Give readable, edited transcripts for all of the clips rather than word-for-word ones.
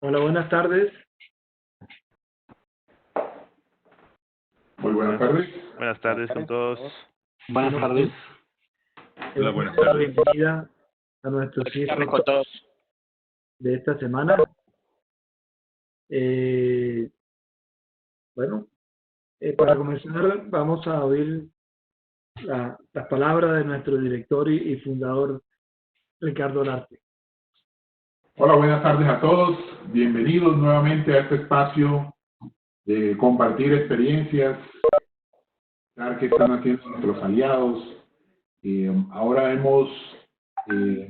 Hola, buenas tardes. Muy buenas tardes. Buenas tardes con todos. Buenas tardes. Hola, buenas La tardes. bienvenida a nuestro cierre Con todos. de esta semana. Bueno, para comenzar vamos a oír las palabras de nuestro director y fundador, Ricardo Larte. Hola, buenas tardes a todos. Bienvenidos nuevamente a este espacio de compartir experiencias, ver qué están haciendo nuestros aliados. Ahora hemos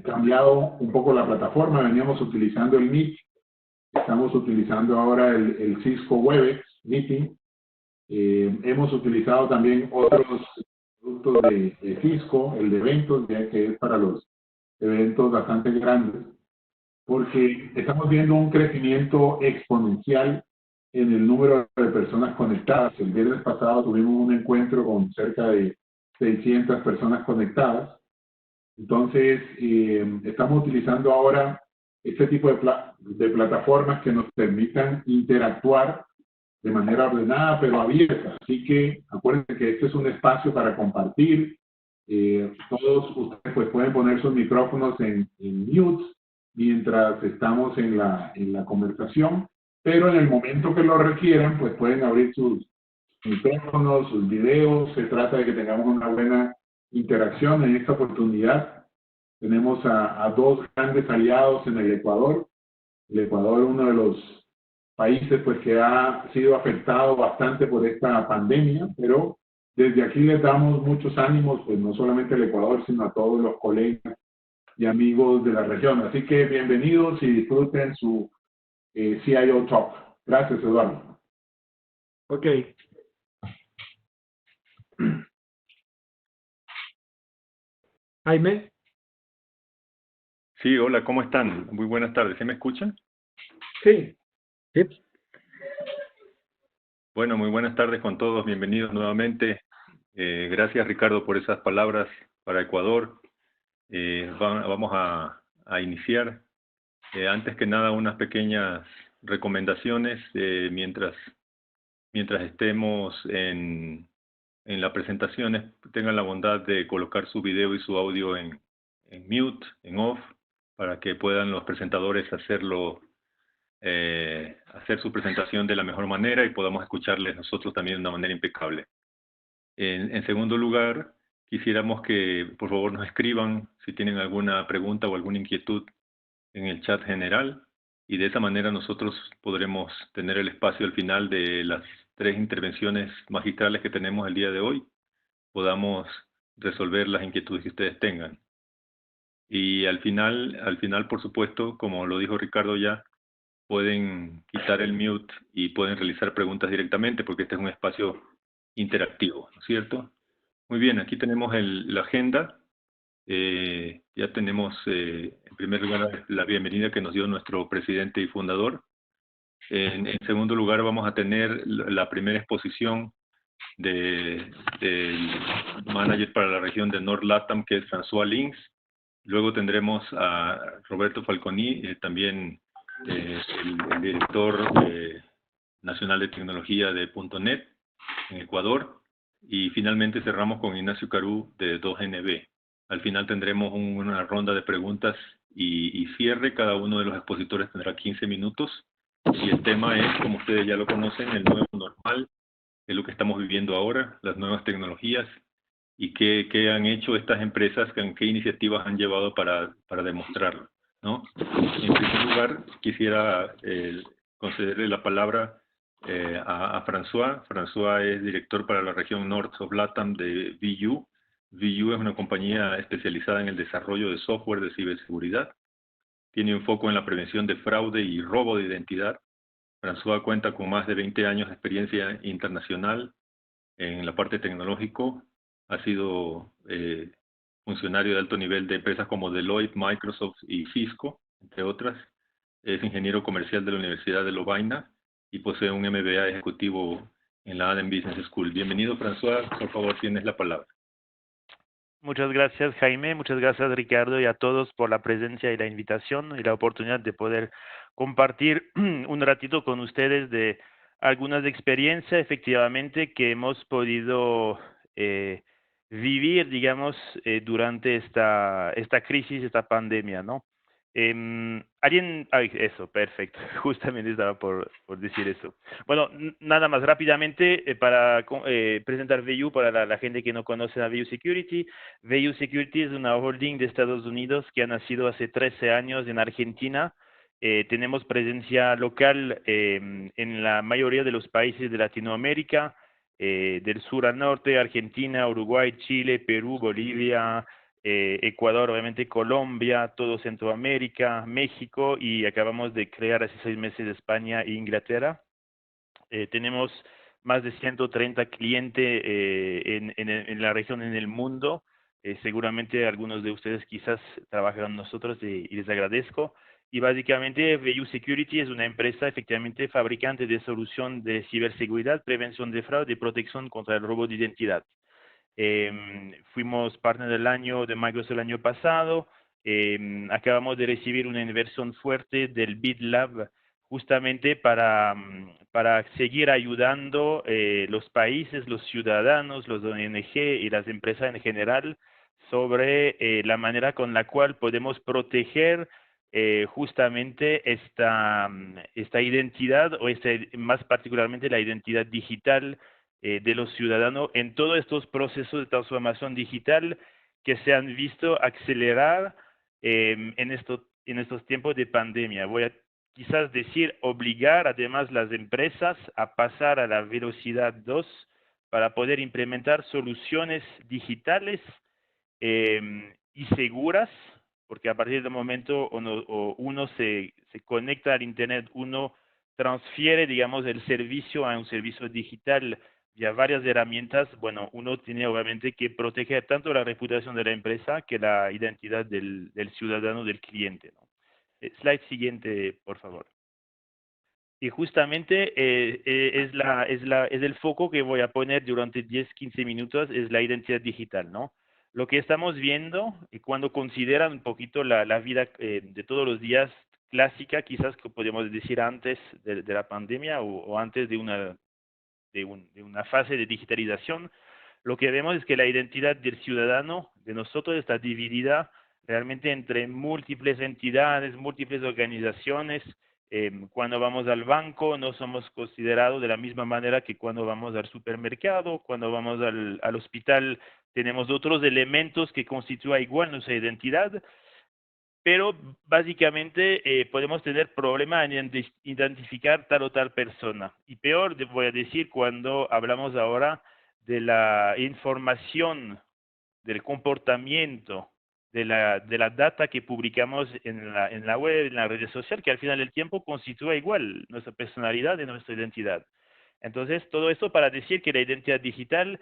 cambiado un poco la plataforma. Veníamos utilizando el Meet. Estamos utilizando ahora el Cisco Webex Meeting. Hemos utilizado también otros productos de Cisco, el de eventos, ya que es para los eventos bastante grandes, porque estamos viendo un crecimiento exponencial en el número de personas conectadas. El viernes pasado tuvimos un encuentro con cerca de 600 personas conectadas. Entonces, estamos utilizando ahora este tipo de plataformas que nos permitan interactuar de manera ordenada pero abierta. Así que acuérdense que este es un espacio para compartir. Todos ustedes pues, pueden poner sus micrófonos en mute mientras estamos en la conversación, pero en el momento que lo requieran, pues pueden abrir sus micrófonos, sus videos. Se trata de que tengamos una buena interacción. En esta oportunidad tenemos a dos grandes aliados en el Ecuador. El Ecuador, uno de los países pues que ha sido afectado bastante por esta pandemia, pero desde aquí les damos muchos ánimos, pues no solamente al Ecuador, sino a todos los colegas y amigos de la región. Así que bienvenidos y disfruten su CIO Talk. Gracias, Eduardo. Ok. Jaime. Sí, hola, ¿cómo están? Muy buenas tardes. ¿Sí me escuchan? Sí. Sí. Bueno, muy buenas tardes con todos. Bienvenidos nuevamente. Gracias, Ricardo, por esas palabras para Ecuador. Vamos a iniciar. Antes que nada, unas pequeñas recomendaciones mientras estemos en las presentaciones. Tengan la bondad de colocar su video y su audio en mute, en off, para que puedan los presentadores hacer su presentación de la mejor manera y podamos escucharles nosotros también de una manera impecable. En segundo lugar, quisiéramos que por favor nos escriban si tienen alguna pregunta o alguna inquietud en el chat general, y de esa manera nosotros podremos tener el espacio al final de las 3 intervenciones magistrales que tenemos el día de hoy, podamos resolver las inquietudes que ustedes tengan. Y al final, por supuesto, como lo dijo Ricardo ya, pueden quitar el mute y pueden realizar preguntas directamente, porque este es un espacio interactivo, ¿no es cierto? Muy bien, aquí tenemos la agenda. Ya tenemos, en primer lugar, la bienvenida que nos dio nuestro presidente y fundador. En segundo lugar, vamos a tener la primera exposición del manager para la región de North Latam, que es François Links. Luego tendremos a Roberto Falconi, también el director nacional de tecnología de .NET en Ecuador. Y finalmente cerramos con Ignacio Carú de 2NB. Al final tendremos una ronda de preguntas y cierre. Cada uno de los expositores tendrá 15 minutos. Y el tema es, como ustedes ya lo conocen, el nuevo normal, es lo que estamos viviendo ahora, las nuevas tecnologías y qué han hecho estas empresas, qué iniciativas han llevado para demostrarlo, ¿no? En primer lugar, quisiera concederle la palabra a François. François es director para la región North of Latam de VU. VU es una compañía especializada en el desarrollo de software de ciberseguridad. Tiene un foco en la prevención de fraude y robo de identidad. François cuenta con más de 20 años de experiencia internacional en la parte tecnológica. Ha sido funcionario de alto nivel de empresas como Deloitte, Microsoft y Cisco, entre otras. Es ingeniero comercial de la Universidad de Lovaina y posee un MBA ejecutivo en la Adem Business School. Bienvenido, François. Por favor, tienes la palabra. Muchas gracias, Jaime. Muchas gracias, Ricardo, y a todos por la presencia y la invitación y la oportunidad de poder compartir un ratito con ustedes de algunas experiencias, efectivamente, que hemos podido vivir, digamos, durante esta crisis, esta pandemia, ¿no? Eso, perfecto. Justamente estaba por decir eso. Bueno, nada más rápidamente para presentar VU para la gente que no conoce a VU Security. VU Security es una holding de Estados Unidos que ha nacido hace 13 años en Argentina. Tenemos presencia local en la mayoría de los países de Latinoamérica, del sur al norte, Argentina, Uruguay, Chile, Perú, Bolivia, Ecuador, obviamente Colombia, todo Centroamérica, México, y acabamos de crear hace 6 meses España e Inglaterra. Tenemos más de 130 clientes en la región, en el mundo. Seguramente algunos de ustedes quizás trabajan con nosotros y les agradezco. Y básicamente VU Security es una empresa efectivamente fabricante de solución de ciberseguridad, prevención de fraude y protección contra el robo de identidad. Fuimos partner del año de Microsoft el año pasado. Acabamos de recibir una inversión fuerte del BitLab justamente para seguir ayudando los países, los ciudadanos, los ONG y las empresas en general sobre la manera con la cual podemos proteger justamente esta identidad o más particularmente la identidad digital de los ciudadanos en todos estos procesos de transformación digital que se han visto acelerar en estos tiempos de pandemia. Voy a quizás decir obligar además las empresas a pasar a la velocidad 2 para poder implementar soluciones digitales y seguras, porque a partir del momento uno se conecta al Internet, uno transfiere, digamos, el servicio a un servicio digital vía varias herramientas. Bueno, uno tiene obviamente que proteger tanto la reputación de la empresa que la identidad del ciudadano, del cliente, ¿no? Slide siguiente, por favor. Y justamente es el foco que voy a poner durante 10-15 minutos, es la identidad digital, ¿no? Lo que estamos viendo, y cuando consideran un poquito la vida de todos los días clásica, quizás que podemos decir antes de la pandemia o antes de una fase de digitalización, lo que vemos es que la identidad del ciudadano, de nosotros, está dividida realmente entre múltiples entidades, múltiples organizaciones. Cuando vamos al banco no somos considerados de la misma manera que cuando vamos al supermercado, cuando vamos al hospital tenemos otros elementos que constituyen igual nuestra identidad, pero básicamente podemos tener problemas en identificar tal o tal persona. Y peor, voy a decir, cuando hablamos ahora de la información, del comportamiento, de la data que publicamos en la web, en las redes sociales, que al final del tiempo constituye igual nuestra personalidad y nuestra identidad. Entonces, todo esto para decir que la identidad digital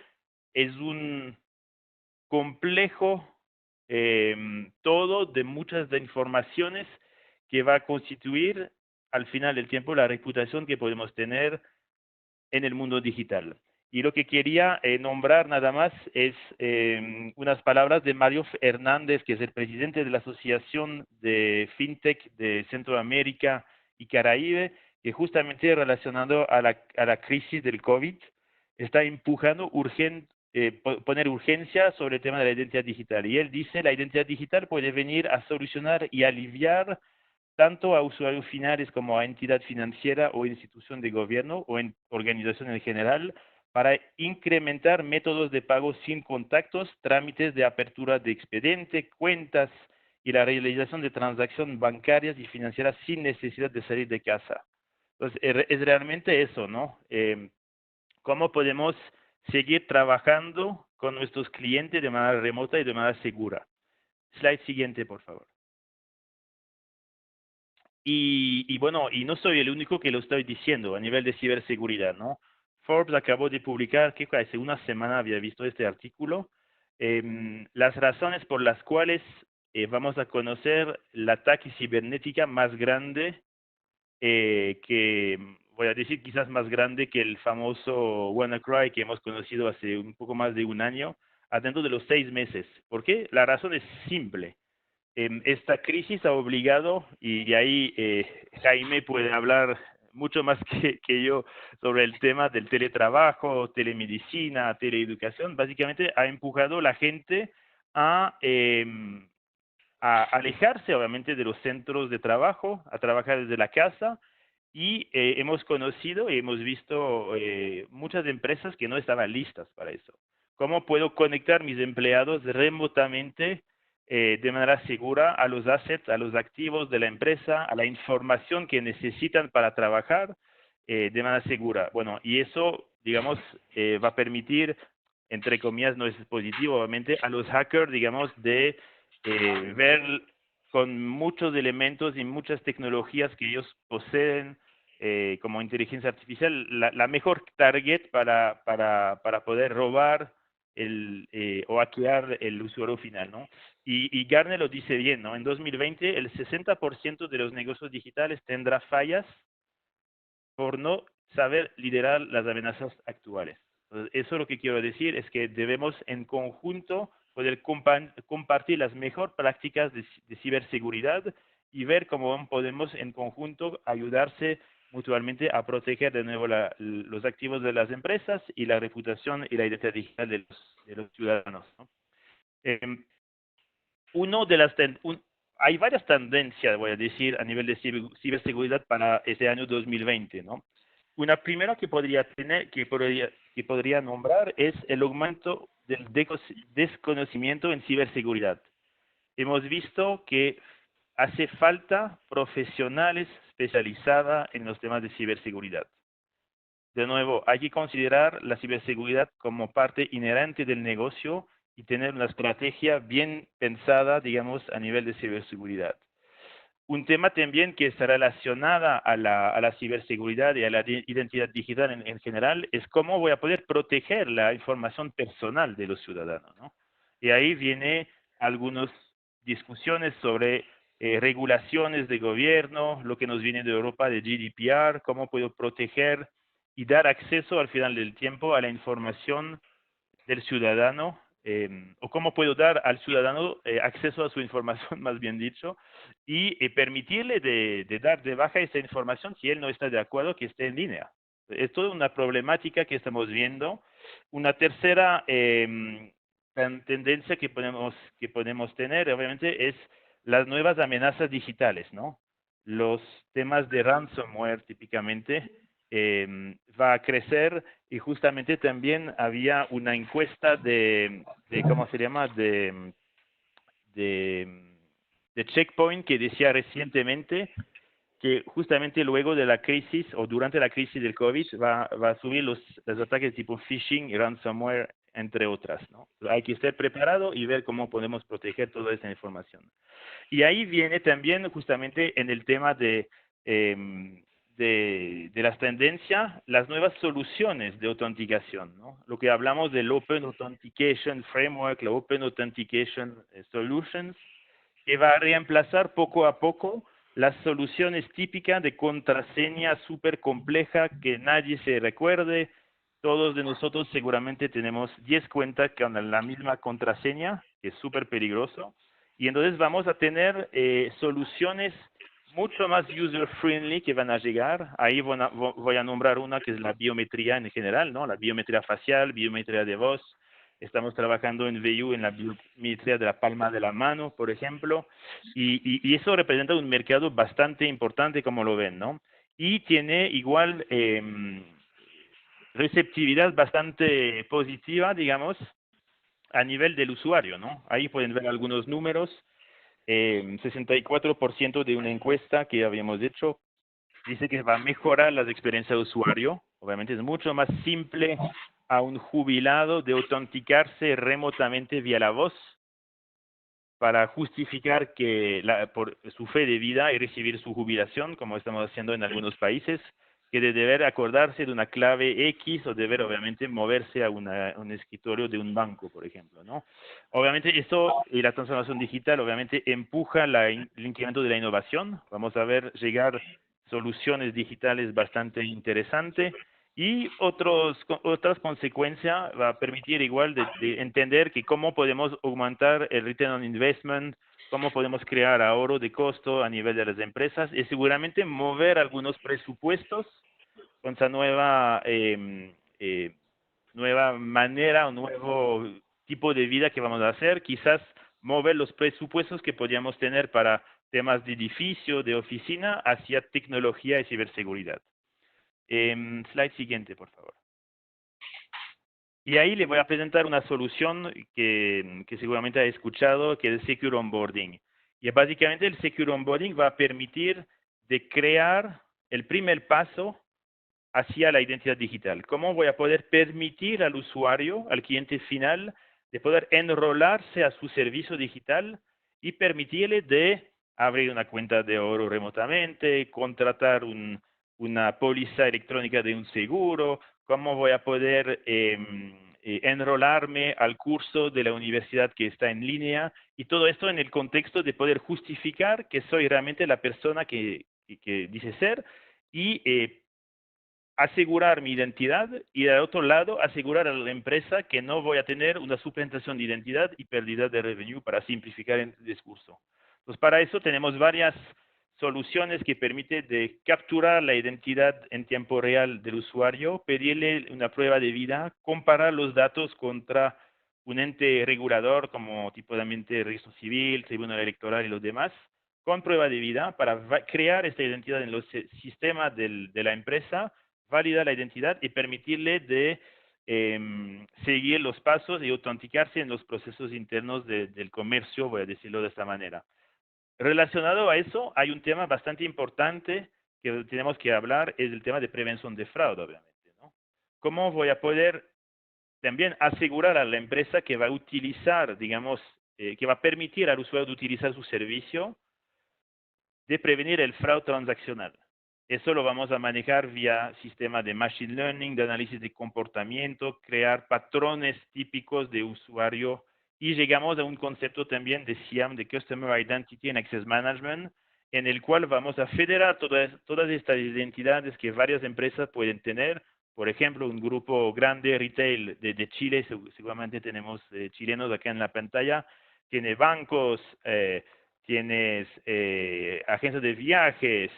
es un complejo todo de muchas de informaciones que va a constituir al final del tiempo la reputación que podemos tener en el mundo digital. Y lo que quería nombrar nada más es unas palabras de Mario Hernández, que es el presidente de la Asociación de FinTech de Centroamérica y Caribe, que justamente relacionado a la crisis del COVID, está empujando poner urgencia sobre el tema de la identidad digital. Y él dice, la identidad digital puede venir a solucionar y aliviar tanto a usuarios finales como a entidad financiera o institución de gobierno o en organización en general, para incrementar métodos de pago sin contactos, trámites de apertura de expediente, cuentas y la realización de transacciones bancarias y financieras sin necesidad de salir de casa. Entonces, es realmente eso, ¿no? ¿Cómo podemos seguir trabajando con nuestros clientes de manera remota y de manera segura? Slide siguiente, por favor. Y bueno, y no soy el único que lo estoy diciendo a nivel de ciberseguridad, ¿no? Forbes acabó de publicar, que hace una semana había visto este artículo, las razones por las cuales vamos a conocer el ataque cibernética más grande, que voy a decir quizás más grande que el famoso WannaCry que hemos conocido hace un poco más de un año. dentro de los 6 meses. ¿Por qué? La razón es simple. Esta crisis ha obligado, y ahí Jaime puede hablar mucho más que yo sobre el tema del teletrabajo, telemedicina, teleeducación, básicamente ha empujado a la gente a alejarse obviamente de los centros de trabajo, a trabajar desde la casa, y hemos conocido y hemos visto muchas empresas que no estaban listas para eso. ¿Cómo puedo conectar mis empleados remotamente de manera segura a los assets, a los activos de la empresa, a la información que necesitan para trabajar de manera segura? Bueno, y eso, digamos, va a permitir, entre comillas, no es positivo, obviamente, a los hackers, digamos, de ver con muchos elementos y muchas tecnologías que ellos poseen, como inteligencia artificial, la mejor target para poder robar o hackear el usuario final, ¿no? Y Gartner lo dice bien, ¿no? En 2020 el 60% de los negocios digitales tendrá fallas por no saber liderar las amenazas actuales. Entonces, eso lo que quiero decir es que debemos en conjunto poder compartir las mejores prácticas de ciberseguridad y ver cómo podemos en conjunto ayudarse mutuamente a proteger de nuevo los activos de las empresas y la reputación y la identidad digital de los ciudadanos, ¿no? Hay varias tendencias, voy a decir, a nivel de ciberseguridad para este año 2020, ¿no? Una primera que podría nombrar es el aumento del desconocimiento en ciberseguridad. Hemos visto que hace falta profesionales especializados en los temas de ciberseguridad. De nuevo, hay que considerar la ciberseguridad como parte inherente del negocio y tener una estrategia bien pensada, digamos, a nivel de ciberseguridad. Un tema también que está relacionada a la ciberseguridad y a la identidad digital en general es cómo voy a poder proteger la información personal de los ciudadanos, ¿no? Y ahí viene algunas discusiones sobre regulaciones de gobierno, lo que nos viene de Europa de GDPR, cómo puedo proteger y dar acceso al final del tiempo a la información del ciudadano, o cómo puedo dar al ciudadano acceso a su información, más bien dicho, y permitirle de dar de baja esa información si él no está de acuerdo que esté en línea. Es toda una problemática que estamos viendo. Una tercera tendencia que podemos tener, obviamente, es las nuevas amenazas digitales, ¿no? Los temas de ransomware, típicamente, va a crecer, y justamente también había una encuesta ¿cómo se llama? De Checkpoint que decía recientemente que justamente luego de la crisis o durante la crisis del COVID va a subir los ataques tipo phishing y ransomware, entre otras, ¿no? Hay que estar preparado y ver cómo podemos proteger toda esa información. Y ahí viene también justamente en el tema de las tendencias, las nuevas soluciones de autenticación, ¿no? Lo que hablamos del Open Authentication Framework, la Open Authentication Solutions, que va a reemplazar poco a poco las soluciones típicas de contraseña súper compleja que nadie se recuerde. Todos de nosotros seguramente tenemos 10 cuentas con la misma contraseña, que es súper peligroso. Y entonces vamos a tener soluciones mucho más user-friendly que van a llegar. Ahí voy a nombrar una que es la biometría en general, ¿no? La biometría facial, biometría de voz. Estamos trabajando en VU en la biometría de la palma de la mano, por ejemplo. Y eso representa un mercado bastante importante, como lo ven, ¿no? Y tiene igual receptividad bastante positiva, digamos, a nivel del usuario, ¿no? Ahí pueden ver algunos números. 64% de una encuesta que habíamos hecho dice que va a mejorar las experiencias de usuario. Obviamente es mucho más simple a un jubilado de autenticarse remotamente vía la voz para justificar por su fe de vida y recibir su jubilación, como estamos haciendo en algunos países, que de deber acordarse de una clave X o deber obviamente moverse a un escritorio de un banco, por ejemplo, ¿no? Obviamente eso y la transformación digital obviamente empuja el incremento de la innovación. Vamos a ver llegar soluciones digitales bastante interesantes, Y otras consecuencias va a permitir igual de entender que cómo podemos aumentar el return on investment, cómo podemos crear ahorro de costo a nivel de las empresas y seguramente mover algunos presupuestos con esa nueva manera o nuevo tipo de vida que vamos a hacer, quizás mover los presupuestos que podríamos tener para temas de edificio, de oficina, hacia tecnología y ciberseguridad. Slide siguiente, por favor. Y ahí le voy a presentar una solución que seguramente ha escuchado, que es el Secure Onboarding. Y básicamente el Secure Onboarding va a permitir de crear el primer paso hacia la identidad digital. ¿Cómo voy a poder permitir al usuario, al cliente final, de poder enrolarse a su servicio digital y permitirle de abrir una cuenta de ahorro remotamente, contratar una póliza electrónica de un seguro? ¿Cómo voy a poder enrolarme al curso de la universidad que está en línea? Y todo esto en el contexto de poder justificar que soy realmente la persona que dice ser y asegurar mi identidad y del otro lado asegurar a la empresa que no voy a tener una suplantación de identidad y pérdida de revenue para simplificar el discurso. Entonces, para eso tenemos varias soluciones que permiten de capturar la identidad en tiempo real del usuario, pedirle una prueba de vida, comparar los datos contra un ente regulador como tipo de registro civil, tribunal electoral y los demás, con prueba de vida para crear esta identidad en los sistemas de la empresa, validar la identidad y permitirle de seguir los pasos y autenticarse en los procesos internos del comercio, voy a decirlo de esta manera. Relacionado a eso, hay un tema bastante importante que tenemos que hablar, es el tema de prevención de fraude, obviamente, ¿no? ¿Cómo voy a poder también asegurar a la empresa que va a utilizar, digamos, que va a permitir al usuario de utilizar su servicio, de prevenir el fraude transaccional? Eso lo vamos a manejar vía sistema de machine learning, de análisis de comportamiento, crear patrones típicos de usuario y llegamos a un concepto también de CIAM, de Customer Identity and Access Management, en el cual vamos a federar todas estas identidades que varias empresas pueden tener. Por ejemplo, un grupo grande retail de Chile, seguramente tenemos chilenos acá en la pantalla, tiene bancos, tienes agencias de viajes,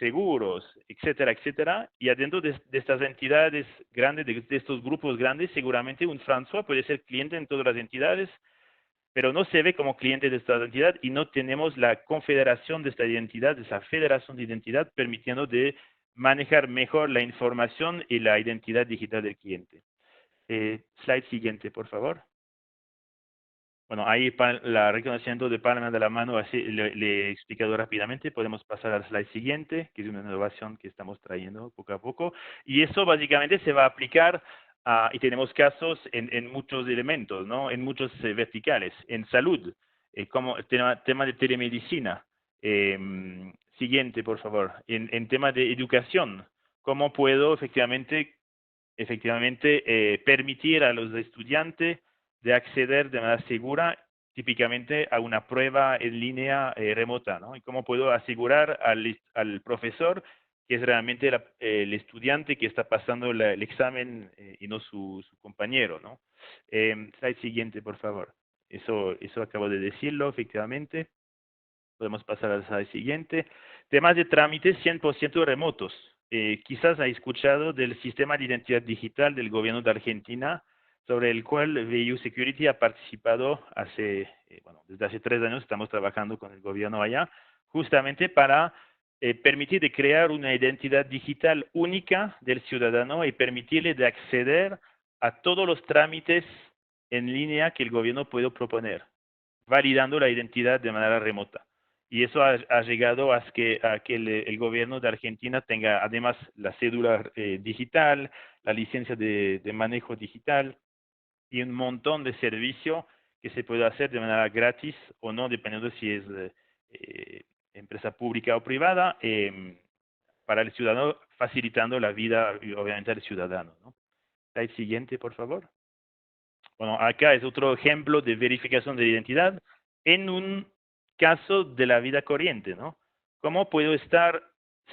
seguros, etcétera, etcétera. Y adentro de estas entidades grandes, de estos grupos grandes, seguramente un François puede ser cliente en todas las entidades, pero no se ve como cliente de esta entidad y no tenemos la confederación de esta identidad, de esa federación de identidad, permitiendo de manejar mejor la información y la identidad digital del cliente. Slide siguiente, por favor. Bueno, ahí la reconocimiento de palma de la mano, así le he explicado rápidamente. Podemos pasar al slide siguiente, que es una innovación que estamos trayendo poco a poco. Y eso básicamente se va a aplicar, y tenemos casos en muchos elementos, ¿no? En muchos verticales. En salud, como el tema de telemedicina. Siguiente, por favor. En tema de educación, ¿cómo puedo efectivamente permitir a los estudiantes de acceder de manera segura, típicamente a una prueba en línea remota, ¿no? Y cómo puedo asegurar al profesor que es realmente el estudiante que está pasando el examen y no su compañero, ¿no? Slide siguiente, por favor. Eso acabo de decirlo, efectivamente. Podemos pasar al slide siguiente. Temas de trámites 100% remotos. Quizás ha escuchado del sistema de identidad digital del gobierno de Argentina, sobre el cual VU Security ha participado desde hace 3 años. Estamos trabajando con el gobierno allá, justamente para permitir de crear una identidad digital única del ciudadano y permitirle de acceder a todos los trámites en línea que el gobierno puede proponer, validando la identidad de manera remota. Y eso ha llegado a que el gobierno de Argentina tenga además la cédula digital, la licencia de manejo digital y un montón de servicios que se puede hacer de manera gratis o no, dependiendo si es empresa pública o privada, para el ciudadano, facilitando la vida, obviamente, al ciudadano, ¿no? Slide siguiente, por favor. Bueno, acá es otro ejemplo de verificación de identidad en un caso de la vida corriente, ¿no? ¿Cómo puedo estar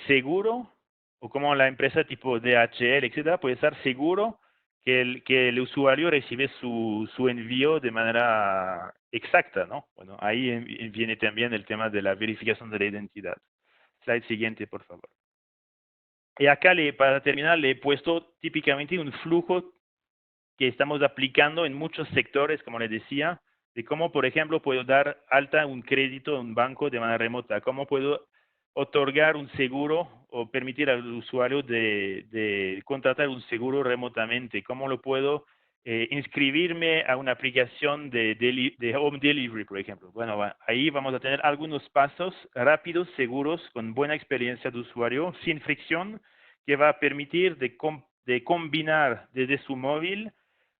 seguro o como la empresa tipo DHL, etcétera, puede estar seguro que el usuario recibe su envío de manera exacta, ¿no? Bueno, ahí viene también el tema de la verificación de la identidad. Slide siguiente, por favor. Y acá, para terminar, le he puesto típicamente un flujo que estamos aplicando en muchos sectores, como les decía, de cómo, por ejemplo, puedo dar alta un crédito a un banco de manera remota, cómo puedo otorgar un seguro o permitir al usuario de contratar un seguro remotamente, cómo lo puedo inscribirme a una aplicación de home delivery, por ejemplo. Bueno, ahí vamos a tener algunos pasos rápidos, seguros, con buena experiencia de usuario, sin fricción, que va a permitir de combinar desde su móvil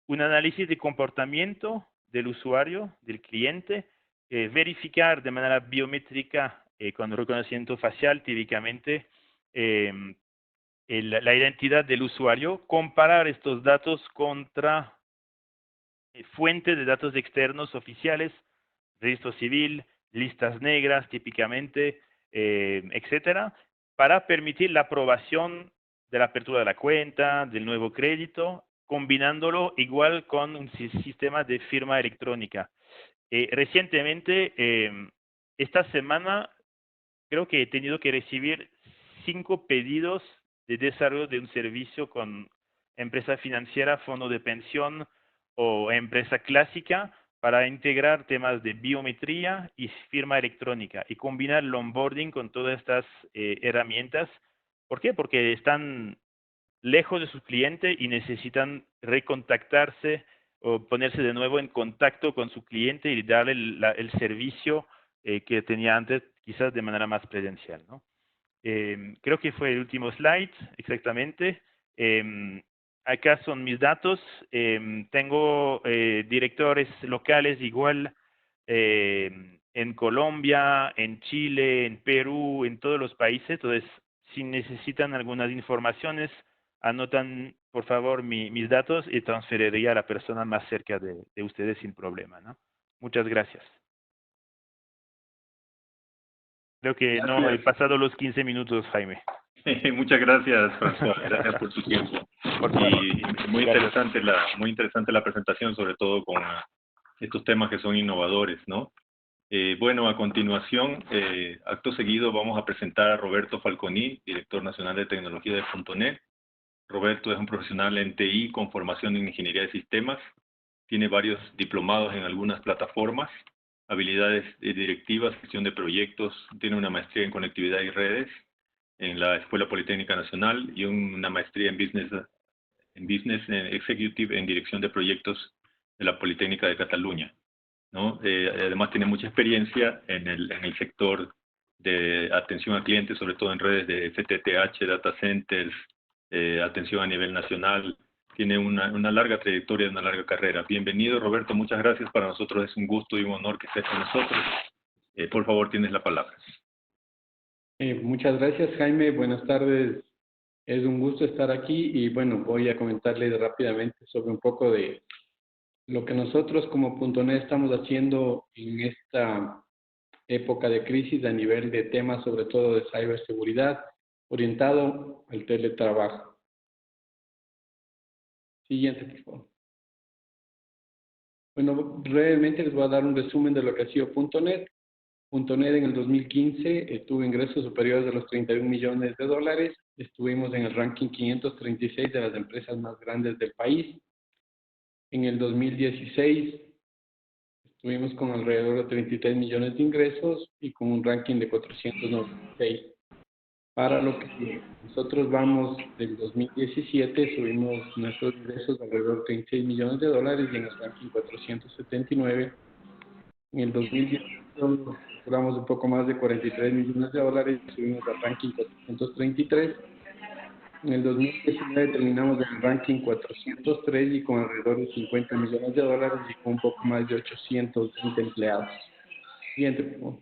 un análisis de comportamiento del usuario, del cliente, verificar de manera biométrica con reconocimiento facial, típicamente, la identidad del usuario, comparar estos datos contra fuentes de datos externos oficiales, registro civil, listas negras, típicamente, etcétera, para permitir la aprobación de la apertura de la cuenta, del nuevo crédito, combinándolo igual con un sistema de firma electrónica. Recientemente, esta semana, creo que he tenido que recibir 5 pedidos de desarrollo de un servicio con empresa financiera, fondo de pensión o empresa clásica para integrar temas de biometría y firma electrónica y combinar el onboarding con todas estas herramientas. ¿Por qué? Porque están lejos de su cliente y necesitan recontactarse o ponerse de nuevo en contacto con su cliente y darle el servicio que tenía antes, quizás de manera más presencial, ¿no? Creo que fue el último slide, exactamente. Acá son mis datos. Tengo directores locales igual en Colombia, en Chile, en Perú, en todos los países. Entonces, si necesitan algunas informaciones, anotan por favor mis datos y transferiría a la persona más cerca de ustedes sin problema, ¿no? Muchas gracias. Creo que Gracias. no he pasado los 15 minutos, Jaime. Muchas gracias, François. Gracias por tu tiempo. Y muy interesante la presentación, sobre todo con estos temas que son innovadores, ¿no? Bueno, a continuación, acto seguido, vamos a presentar a Roberto Falconi, director nacional de tecnología de .NET. Roberto es un profesional en TI con formación en ingeniería de sistemas. Tiene varios diplomados en algunas plataformas, habilidades directivas, gestión de proyectos. Tiene una maestría en conectividad y redes en la Escuela Politécnica Nacional y una maestría en Business Executive en dirección de proyectos de la Politécnica de Cataluña, ¿no? Además tiene mucha experiencia en el sector de atención al cliente, sobre todo en redes de FTTH, data centers, atención a nivel nacional. Tiene una larga trayectoria, una larga carrera. Bienvenido, Roberto, muchas gracias. Para nosotros es un gusto y un honor que estés con nosotros. Por favor, tienes la palabra. Muchas gracias, Jaime. Buenas tardes. Es un gusto estar aquí y bueno, voy a comentarles rápidamente sobre un poco de lo que nosotros como .NET estamos haciendo en esta época de crisis a nivel de temas, sobre todo de ciberseguridad, orientado al teletrabajo. Siguiente, por favor. Bueno, brevemente les voy a dar un resumen de lo que ha sido .NET. .NET en el 2015 tuvo ingresos superiores a los 31 millones de dólares. Estuvimos en el ranking 536 de las empresas más grandes del país. En el 2016 estuvimos con alrededor de 33 millones de ingresos y con un ranking de 496. Para lo que nosotros vamos del 2017, subimos nuestros ingresos de alrededor de 36 millones de dólares y en el ranking 479. En el 2018 logramos un poco más de 43 millones de dólares y subimos al ranking 433. En el 2019 terminamos en el ranking 403 y con alrededor de 50 millones de dólares y con un poco más de 820 empleados. Siguiente, por favor.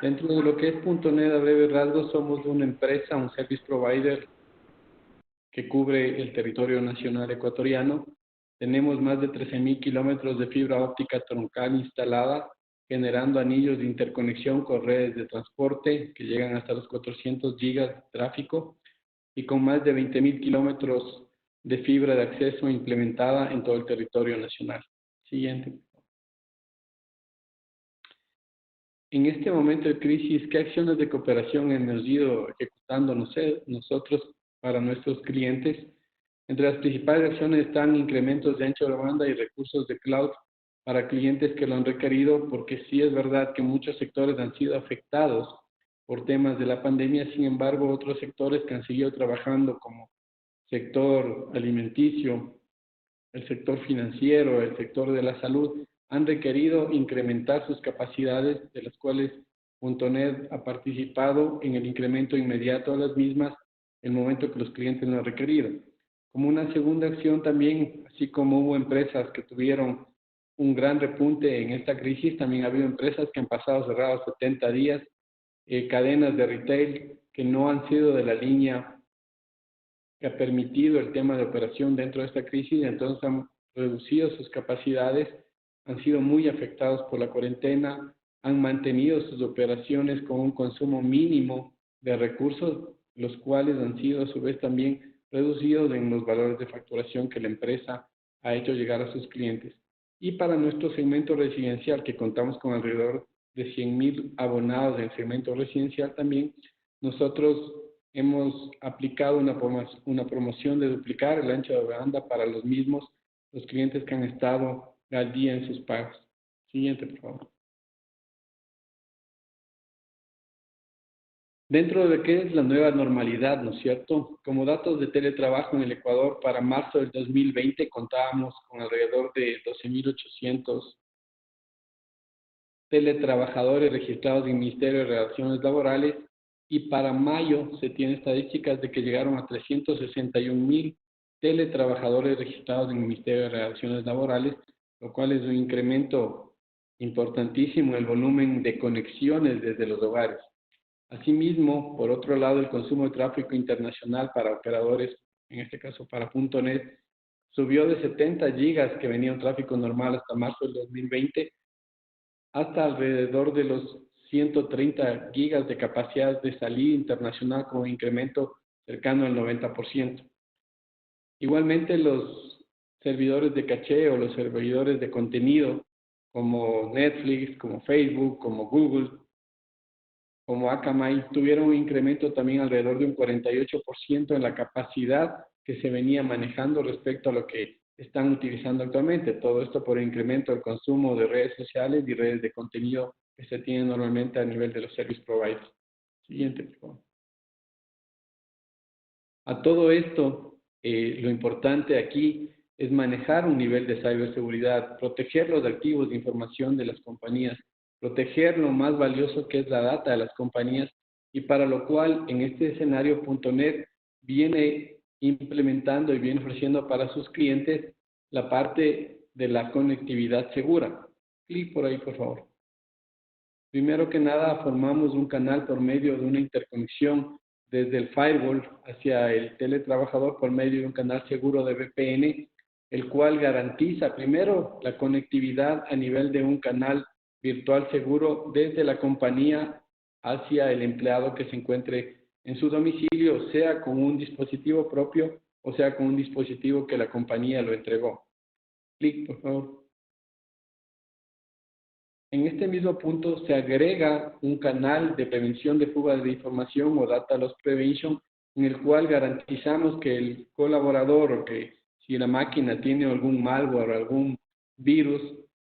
Dentro de lo que es .NET a breve rasgos, somos una empresa, un service provider que cubre el territorio nacional ecuatoriano. Tenemos más de 13.000 kilómetros de fibra óptica troncal instalada, generando anillos de interconexión con redes de transporte que llegan hasta los 400 gigas de tráfico y con más de 20.000 kilómetros de fibra de acceso implementada en todo el territorio nacional. Siguiente. En este momento de crisis, ¿qué acciones de cooperación hemos ido ejecutando nosotros para nuestros clientes? Entre las principales acciones están incrementos de ancho de banda y recursos de cloud para clientes que lo han requerido, porque sí es verdad que muchos sectores han sido afectados por temas de la pandemia. Sin embargo, otros sectores que han seguido trabajando, como sector alimenticio, el sector financiero, el sector de la salud, han requerido incrementar sus capacidades, de las cuales .NET ha participado en el incremento inmediato de las mismas en el momento que los clientes lo han requerido. Como una segunda acción también, así como hubo empresas que tuvieron un gran repunte en esta crisis, también ha habido empresas que han pasado cerrados 70 días, cadenas de retail que no han sido de la línea que ha permitido el tema de operación dentro de esta crisis, entonces han reducido sus capacidades, han sido muy afectados por la cuarentena, han mantenido sus operaciones con un consumo mínimo de recursos, los cuales han sido a su vez también reducidos en los valores de facturación que la empresa ha hecho llegar a sus clientes. Y para nuestro segmento residencial, que contamos con alrededor de 100.000 abonados en el segmento residencial también, nosotros hemos aplicado una promoción de duplicar el ancho de banda para los clientes que han estado al día en sus pagos. Siguiente, por favor. Dentro de qué es la nueva normalidad, ¿no es cierto? Como datos de teletrabajo en el Ecuador, para marzo del 2020 contábamos con alrededor de 12.800 teletrabajadores registrados en el Ministerio de Relaciones Laborales, y para mayo se tienen estadísticas de que llegaron a 361.000 teletrabajadores registrados en el Ministerio de Relaciones Laborales, lo cual es un incremento importantísimo en el volumen de conexiones desde los hogares. Asimismo, por otro lado, el consumo de tráfico internacional para operadores, en este caso para .NET, subió de 70 gigas que venía un tráfico normal hasta marzo del 2020 hasta alrededor de los 130 gigas de capacidad de salida internacional, con un incremento cercano al 90%. Igualmente, los servidores de caché o los servidores de contenido, como Netflix, como Facebook, como Google, como Akamai, tuvieron un incremento también alrededor de un 48% en la capacidad que se venía manejando respecto a lo que están utilizando actualmente. Todo esto por el incremento del consumo de redes sociales y redes de contenido que se tienen normalmente a nivel de los service providers. Siguiente, por favor. A todo esto, lo importante aquí es manejar un nivel de ciberseguridad, proteger los activos de información de las compañías, proteger lo más valioso que es la data de las compañías, y para lo cual en este escenario .NET viene implementando y viene ofreciendo para sus clientes la parte de la conectividad segura. Clic por ahí, por favor. Primero que nada, formamos un canal por medio de una interconexión desde el firewall hacia el teletrabajador por medio de un canal seguro de VPN, el cual garantiza primero la conectividad a nivel de un canal virtual seguro desde la compañía hacia el empleado que se encuentre en su domicilio, sea con un dispositivo propio o sea con un dispositivo que la compañía lo entregó. Clic, por favor. En este mismo punto se agrega un canal de prevención de fugas de información o Data Loss Prevention, en el cual garantizamos que el colaborador, o que si la máquina tiene algún malware o algún virus,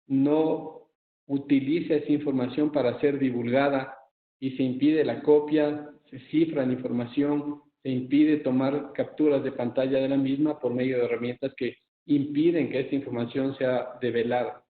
no utilice esa información para ser divulgada, y se impide la copia, se cifra la información, se impide tomar capturas de pantalla de la misma por medio de herramientas que impiden que esta información sea develada.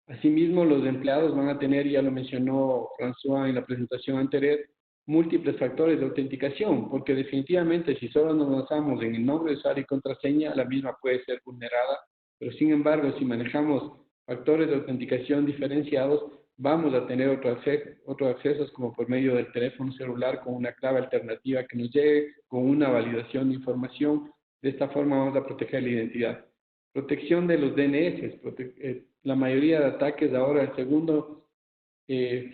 Asimismo, los empleados van a tener, ya lo mencionó François en la presentación anterior, múltiples factores de autenticación, porque definitivamente si solo nos basamos en el nombre de usuario y contraseña, la misma puede ser vulnerada, pero sin embargo, si manejamos factores de autenticación diferenciados, vamos a tener otros accesos como por medio del teléfono celular con una clave alternativa que nos llegue, con una validación de información. De esta forma vamos a proteger la identidad. Protección de los DNS. La mayoría de ataques ahora, el segundo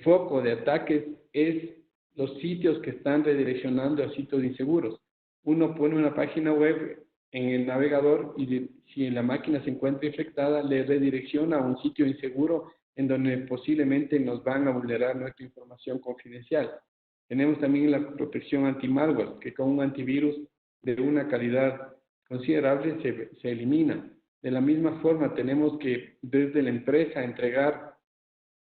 foco de ataques es los sitios que están redireccionando a sitios inseguros. Uno pone una página web en el navegador y si en la máquina se encuentra infectada, le redirecciona a un sitio inseguro en donde posiblemente nos van a vulnerar nuestra información confidencial. Tenemos también la protección anti-malware, que con un antivirus de una calidad considerable se elimina. De la misma forma, tenemos que desde la empresa entregar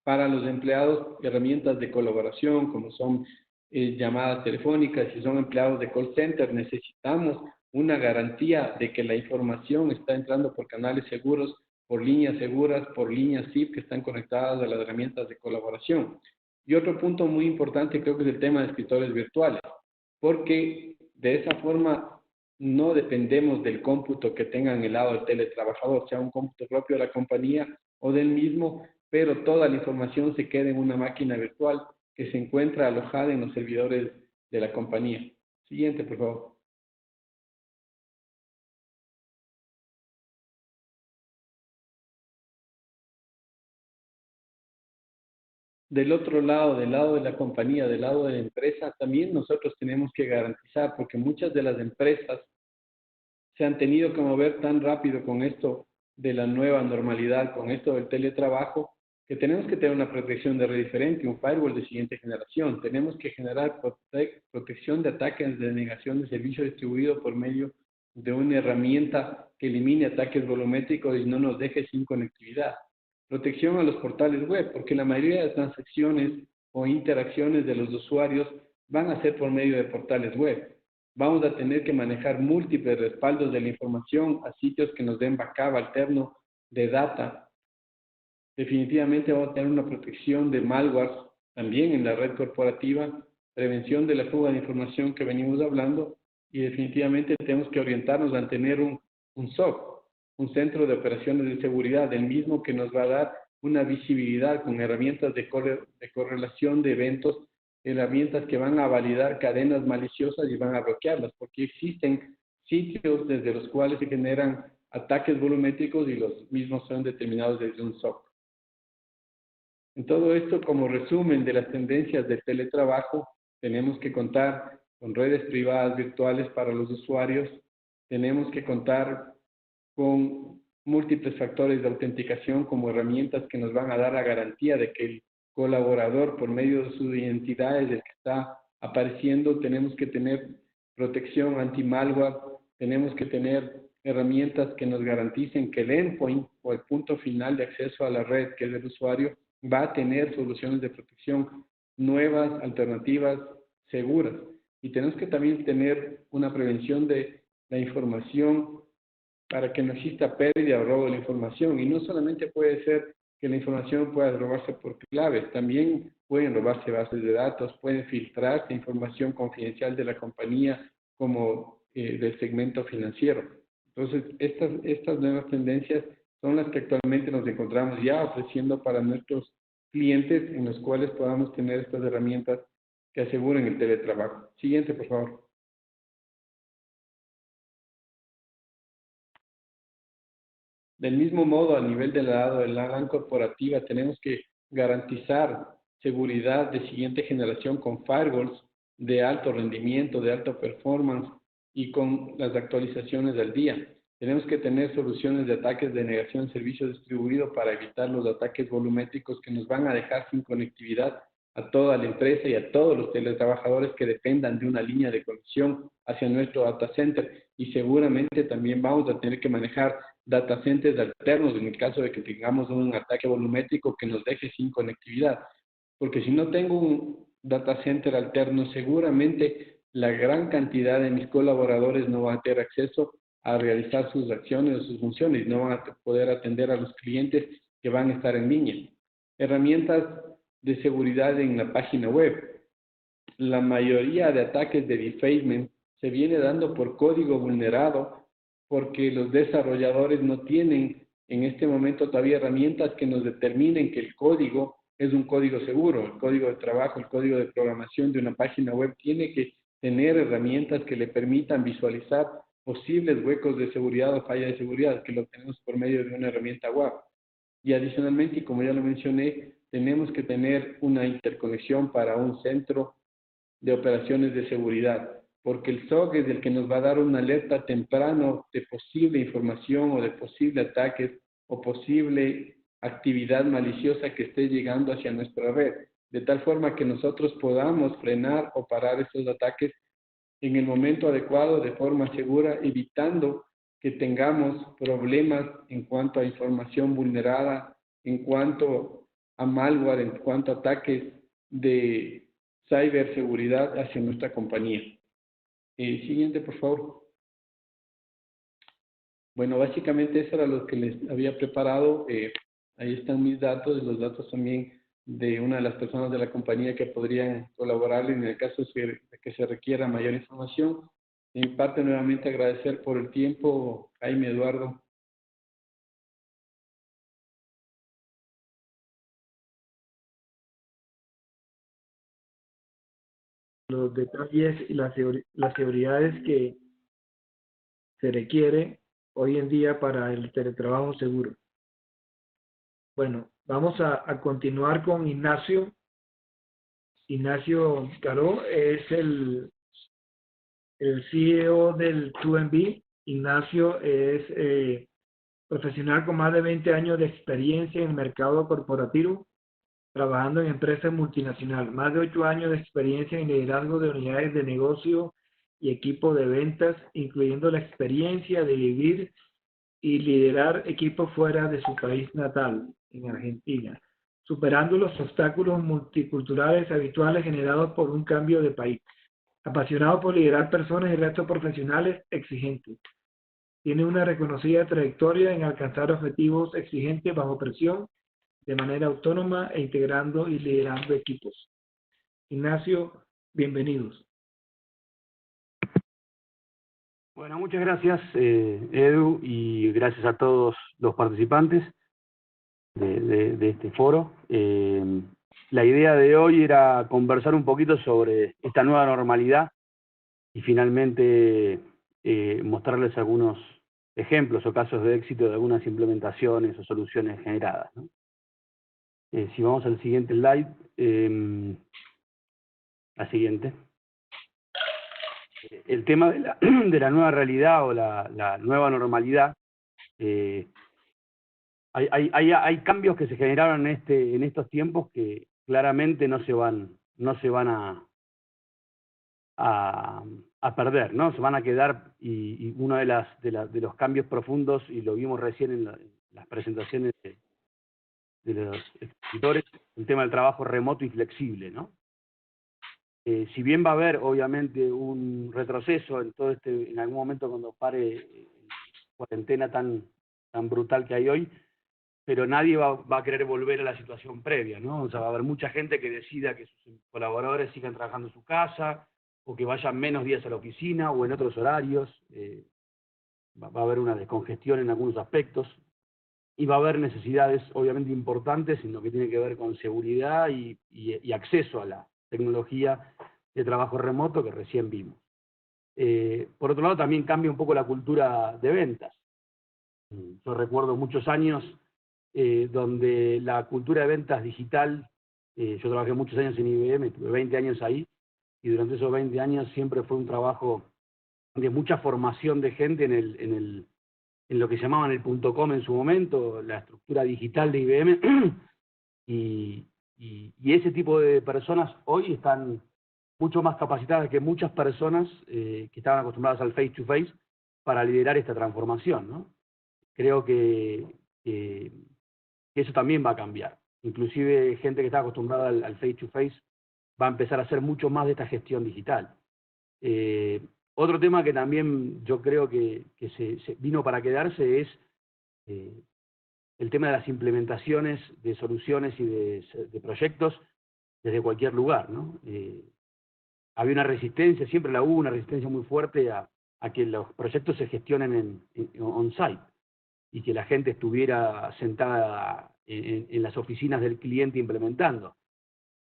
para los empleados herramientas de colaboración, como son llamadas telefónicas. Si son empleados de call center, necesitamos una garantía de que la información está entrando por canales seguros, por líneas seguras, por líneas SIP que están conectadas a las herramientas de colaboración. Y otro punto muy importante creo que es el tema de escritorios virtuales, porque de esa forma no dependemos del cómputo que tenga en el lado del teletrabajador, sea un cómputo propio de la compañía o del mismo, pero toda la información se queda en una máquina virtual que se encuentra alojada en los servidores de la compañía. Siguiente, por favor. Del otro lado, del lado de la compañía, del lado de la empresa, también nosotros tenemos que garantizar, porque muchas de las empresas se han tenido que mover tan rápido con esto de la nueva normalidad, con esto del teletrabajo, que tenemos que tener una protección de red diferente, un firewall de siguiente generación. Tenemos que generar protección de ataques de negación de servicio distribuido por medio de una herramienta que elimine ataques volumétricos y no nos deje sin conectividad. Protección a los portales web, porque la mayoría de transacciones o interacciones de los usuarios van a ser por medio de portales web. Vamos a tener que manejar múltiples respaldos de la información a sitios que nos den backup alterno de data. Definitivamente vamos a tener una protección de malware también en la red corporativa, prevención de la fuga de información que venimos hablando y definitivamente tenemos que orientarnos a tener un SOC, un centro de operaciones de seguridad, el mismo que nos va a dar una visibilidad con herramientas de correlación de eventos, herramientas que van a validar cadenas maliciosas y van a bloquearlas, porque existen sitios desde los cuales se generan ataques volumétricos y los mismos son determinados desde un SOC. En todo esto, como resumen de las tendencias del teletrabajo, tenemos que contar con redes privadas virtuales para los usuarios, tenemos que contar con múltiples factores de autenticación como herramientas que nos van a dar la garantía de que el colaborador, por medio de sus identidades, el que está apareciendo, tenemos que tener protección anti-malware, tenemos que tener herramientas que nos garanticen que el endpoint o el punto final de acceso a la red, que es el usuario, va a tener soluciones de protección nuevas, alternativas, seguras. Y tenemos que también tener una prevención de la información para que no exista pérdida o robo de la información. Y no solamente puede ser que la información pueda robarse por claves, también pueden robarse bases de datos, pueden filtrarse información confidencial de la compañía como del segmento financiero. Entonces, estas nuevas tendencias son las que actualmente nos encontramos ya ofreciendo para nuestros clientes en los cuales podamos tener estas herramientas que aseguren el teletrabajo. Siguiente, por favor. Del mismo modo, a nivel del lado de la LAN corporativa, tenemos que garantizar seguridad de siguiente generación con firewalls de alto rendimiento, de alta performance y con las actualizaciones del día. Tenemos que tener soluciones de ataques de negación de servicio distribuido para evitar los ataques volumétricos que nos van a dejar sin conectividad a toda la empresa y a todos los teletrabajadores que dependan de una línea de conexión hacia nuestro data center. Y seguramente también vamos a tener que manejar data centers alternos en el caso de que tengamos un ataque volumétrico que nos deje sin conectividad. Porque si no tengo un data center alterno, seguramente la gran cantidad de mis colaboradores no van a tener acceso a realizar sus acciones o sus funciones, no van a poder atender a los clientes que van a estar en línea. Herramientas de seguridad en la página web. La mayoría de ataques de defacement se viene dando por código vulnerado porque los desarrolladores no tienen en este momento todavía herramientas que nos determinen que el código es un código seguro. El código de trabajo, el código de programación de una página web tiene que tener herramientas que le permitan visualizar posibles huecos de seguridad o falla de seguridad, que lo obtenemos por medio de una herramienta web. Y adicionalmente, y como ya lo mencioné, tenemos que tener una interconexión para un centro de operaciones de seguridad, porque el SOC es el que nos va a dar una alerta temprano de posible información o de posible ataques o posible actividad maliciosa que esté llegando hacia nuestra red, de tal forma que nosotros podamos frenar o parar estos ataques en el momento adecuado, de forma segura, evitando que tengamos problemas en cuanto a información vulnerada, en cuanto a malware, en cuanto a ataques de ciberseguridad hacia nuestra compañía. Siguiente, por favor. Bueno, básicamente eso era lo que les había preparado. Ahí están mis datos, los datos también de una de las personas de la compañía que podrían colaborar en el caso de que se requiera mayor información. En parte, nuevamente agradecer por el tiempo, Jaime, Eduardo. Los detalles y las seguridades que se requiere hoy en día para el teletrabajo seguro. Bueno, vamos a continuar con Ignacio. Ignacio Caró es el CEO del 2MB. Ignacio es profesional con más de 20 años de experiencia en el mercado corporativo, trabajando en empresas multinacionales, más de 8 años de experiencia en liderazgo de unidades de negocio y equipo de ventas, incluyendo la experiencia de vivir y liderar equipos fuera de su país natal, en Argentina, superando los obstáculos multiculturales habituales generados por un cambio de país. Apasionado por liderar personas y retos profesionales exigentes. Tiene una reconocida trayectoria en alcanzar objetivos exigentes bajo presión, de manera autónoma e integrando y liderando equipos. Ignacio, bienvenidos. Bueno, muchas gracias, Edu, y gracias a todos los participantes de este foro. La idea de hoy era conversar un poquito sobre esta nueva normalidad y finalmente mostrarles algunos ejemplos o casos de éxito de algunas implementaciones o soluciones generadas, ¿no? Si vamos al siguiente slide, la siguiente. El tema de la nueva realidad o la nueva normalidad, hay cambios que se generaron en estos tiempos que claramente no se van a perder, ¿no? Se van a quedar, y uno de los cambios profundos, y lo vimos recién en las presentaciones de los expositores, el tema del trabajo remoto y flexible, ¿no? Si bien va a haber, obviamente, un retroceso en todo en algún momento cuando pare la cuarentena tan brutal que hay hoy, pero nadie va a querer volver a la situación previa, ¿no? O sea, va a haber mucha gente que decida que sus colaboradores sigan trabajando en su casa, o que vayan menos días a la oficina, o en otros horarios. Va a haber una descongestión en algunos aspectos, y va a haber necesidades, obviamente, importantes en lo que tiene que ver con seguridad y acceso a la tecnología de trabajo remoto que recién vimos. Por otro lado, también cambia un poco la cultura de ventas. Yo recuerdo muchos años donde la cultura de ventas digital, yo trabajé muchos años en IBM, tuve 20 años ahí, y durante esos 20 años siempre fue un trabajo de mucha formación de gente en lo que llamaban el .com en su momento, la estructura digital de IBM, y ese tipo de personas hoy están mucho más capacitadas que muchas personas que estaban acostumbradas al face-to-face para liderar esta transformación, ¿no? Creo que eso también va a cambiar. Inclusive gente que está acostumbrada al face-to-face va a empezar a hacer mucho más de esta gestión digital. Otro tema que también yo creo que se vino para quedarse es el tema de las implementaciones de soluciones y de proyectos desde cualquier lugar, ¿no? Había una resistencia, siempre la hubo, una resistencia muy fuerte a que los proyectos se gestionen on-site y que la gente estuviera sentada en las oficinas del cliente implementando.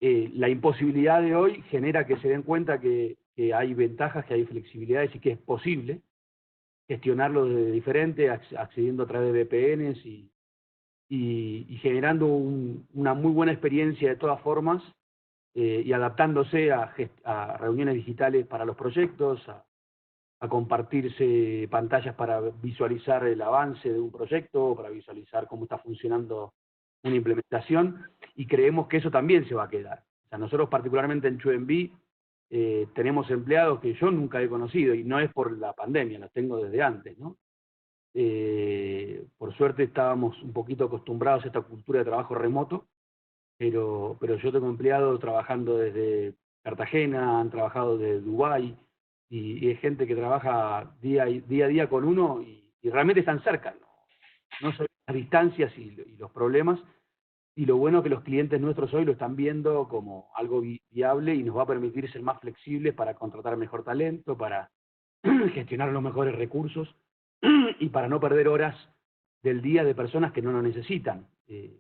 La imposibilidad de hoy genera que se den cuenta que hay ventajas, que hay flexibilidades y que es posible gestionarlo de diferente, accediendo a través de VPNs y generando una muy buena experiencia de todas formas, y adaptándose a reuniones digitales para los proyectos, a compartirse pantallas para visualizar el avance de un proyecto, para visualizar cómo está funcionando una implementación, y creemos que eso también se va a quedar. O sea, nosotros particularmente en QMB tenemos empleados que yo nunca he conocido, y no es por la pandemia, los tengo desde antes, ¿no? Por suerte estábamos un poquito acostumbrados a esta cultura de trabajo remoto, pero yo tengo empleados trabajando desde Cartagena, han trabajado desde Dubái, y es gente que trabaja día a día con uno y realmente están cerca, no son las distancias y los problemas, y lo bueno que los clientes nuestros hoy lo están viendo como algo viable y nos va a permitir ser más flexibles para contratar mejor talento, para gestionar los mejores recursos y para no perder horas del día de personas que no lo necesitan.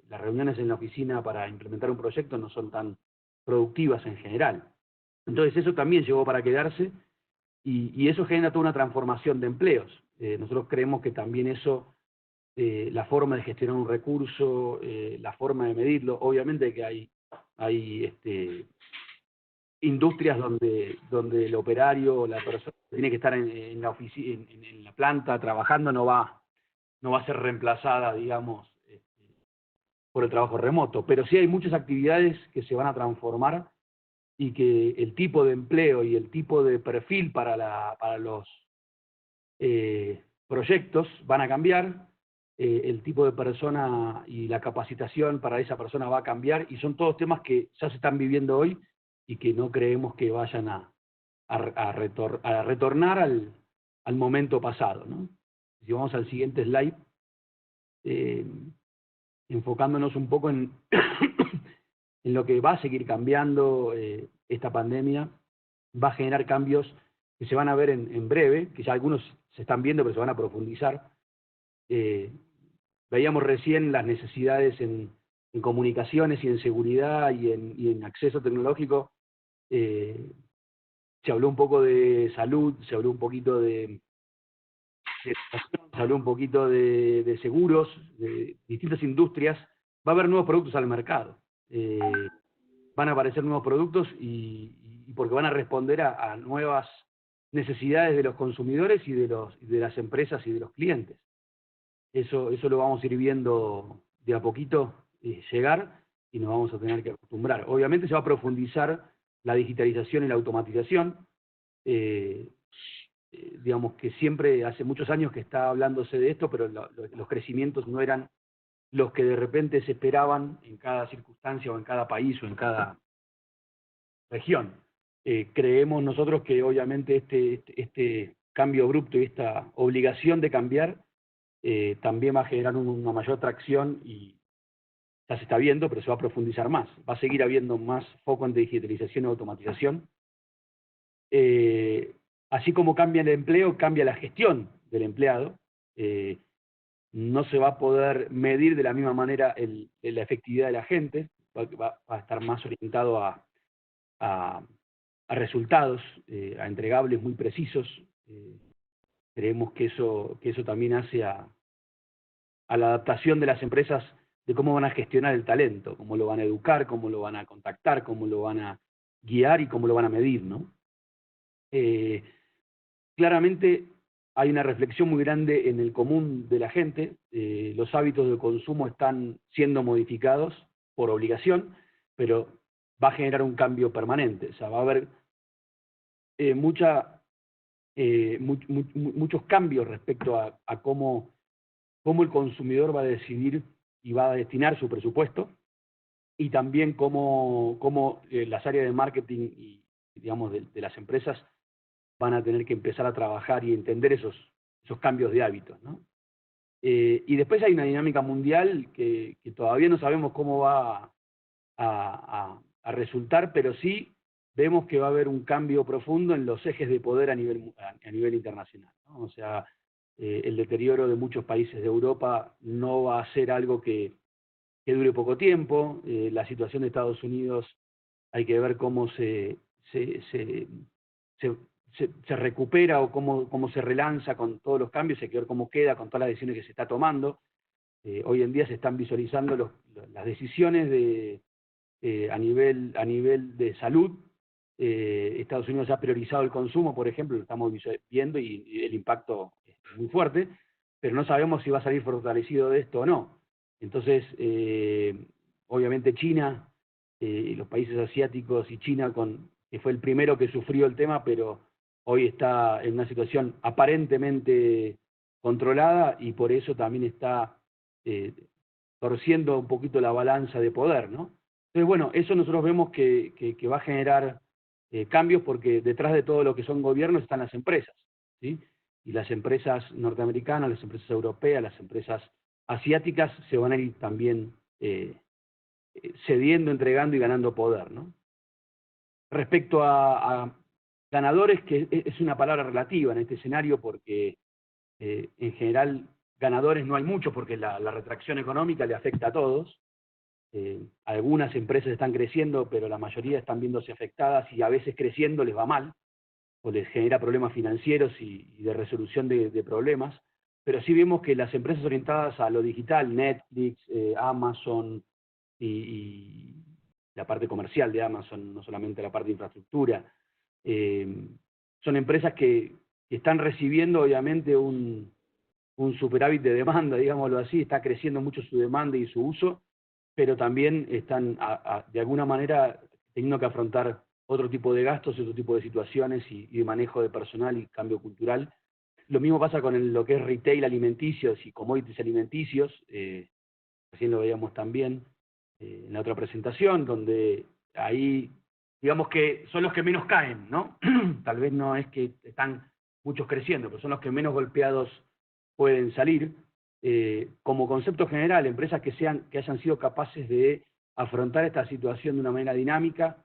Las reuniones en la oficina para implementar un proyecto no son tan productivas en general. Entonces eso también llegó para quedarse, y eso genera toda una transformación de empleos. Nosotros creemos que también eso, la forma de gestionar un recurso, la forma de medirlo, obviamente que hay industrias donde el operario o la persona que tiene que estar en la oficina, en la planta trabajando, no va a ser reemplazada, digamos, por el trabajo remoto, pero sí hay muchas actividades que se van a transformar, y que el tipo de empleo y el tipo de perfil para los proyectos van a cambiar, el tipo de persona y la capacitación para esa persona va a cambiar, y son todos temas que ya se están viviendo hoy y que no creemos que vayan a retornar al momento pasado, ¿no? Si vamos al siguiente slide, enfocándonos un poco en lo que va a seguir cambiando, esta pandemia va a generar cambios que se van a ver en breve, que ya algunos se están viendo, pero se van a profundizar. Veíamos recién las necesidades en comunicaciones y en seguridad y en acceso tecnológico. Se habló un poco de salud, se habló un poquito de educación, se habló un poquito de seguros, de distintas industrias. Va a haber nuevos productos al mercado. Van a aparecer nuevos productos y porque van a responder a nuevas necesidades de los consumidores y de las empresas y de los clientes. Eso lo vamos a ir viendo de a poquito llegar, y nos vamos a tener que acostumbrar. Obviamente se va a profundizar la digitalización y la automatización. Digamos que siempre, hace muchos años que está hablándose de esto, pero los crecimientos no eran los que de repente se esperaban en cada circunstancia o en cada país o en cada región. Creemos nosotros que obviamente este cambio abrupto y esta obligación de cambiar también va a generar una mayor tracción, y ya se está viendo, pero se va a profundizar más. Va a seguir habiendo más foco en digitalización y automatización. Así como cambia el empleo, cambia la gestión del empleado. No se va a poder medir de la misma manera la efectividad de la gente, va a estar más orientado a resultados, a entregables muy precisos. Creemos que eso también hace a la adaptación de las empresas, de cómo van a gestionar el talento, cómo lo van a educar, cómo lo van a contactar, cómo lo van a guiar y cómo lo van a medir, ¿no? Claramente hay una reflexión muy grande en el común de la gente. Los hábitos de consumo están siendo modificados por obligación, pero va a generar un cambio permanente. O sea, va a haber muchos cambios respecto a cómo el consumidor va a decidir y va a destinar su presupuesto, y también cómo las áreas de marketing y, digamos, de las empresas van a tener que empezar a trabajar y entender esos cambios de hábitos, ¿no? Y después hay una dinámica mundial que todavía no sabemos cómo va a resultar, pero sí vemos que va a haber un cambio profundo en los ejes de poder a nivel internacional, ¿no? O sea, el deterioro de muchos países de Europa no va a ser algo que dure poco tiempo. La situación de Estados Unidos hay que ver cómo se se recupera o cómo se relanza con todos los cambios, hay que ver cómo queda con todas las decisiones que se está tomando. Hoy en día se están visualizando las decisiones a nivel de salud. Estados Unidos ha priorizado el consumo, por ejemplo, lo estamos viendo y el impacto es muy fuerte, pero no sabemos si va a salir fortalecido de esto o no. Entonces, obviamente China, los países asiáticos y China, que fue el primero que sufrió el tema, pero hoy está en una situación aparentemente controlada y por eso también está torciendo un poquito la balanza de poder, ¿no? Entonces, bueno, eso nosotros vemos que va a generar cambios porque detrás de todo lo que son gobiernos están las empresas, ¿sí? Y las empresas norteamericanas, las empresas europeas, las empresas asiáticas se van a ir también cediendo, entregando y ganando poder, ¿no? Respecto a ganadores, que es una palabra relativa en este escenario porque en general ganadores no hay muchos porque la retracción económica le afecta a todos. Algunas empresas están creciendo, pero la mayoría están viéndose afectadas y a veces creciendo les va mal, o les genera problemas financieros y de resolución de problemas. Pero sí vemos que las empresas orientadas a lo digital, Netflix, Amazon y la parte comercial de Amazon, no solamente la parte de infraestructura, son empresas que están recibiendo obviamente un superávit de demanda, digámoslo así, está creciendo mucho su demanda y su uso, pero también están de alguna manera teniendo que afrontar otro tipo de gastos, otro tipo de situaciones y de manejo de personal y cambio cultural. Lo mismo pasa con lo que es retail alimenticios y commodities alimenticios, recién lo veíamos también en la otra presentación, donde ahí digamos que son los que menos caen, ¿no? Tal vez no es que están muchos creciendo, pero son los que menos golpeados pueden salir. Como concepto general, empresas que hayan sido capaces de afrontar esta situación de una manera dinámica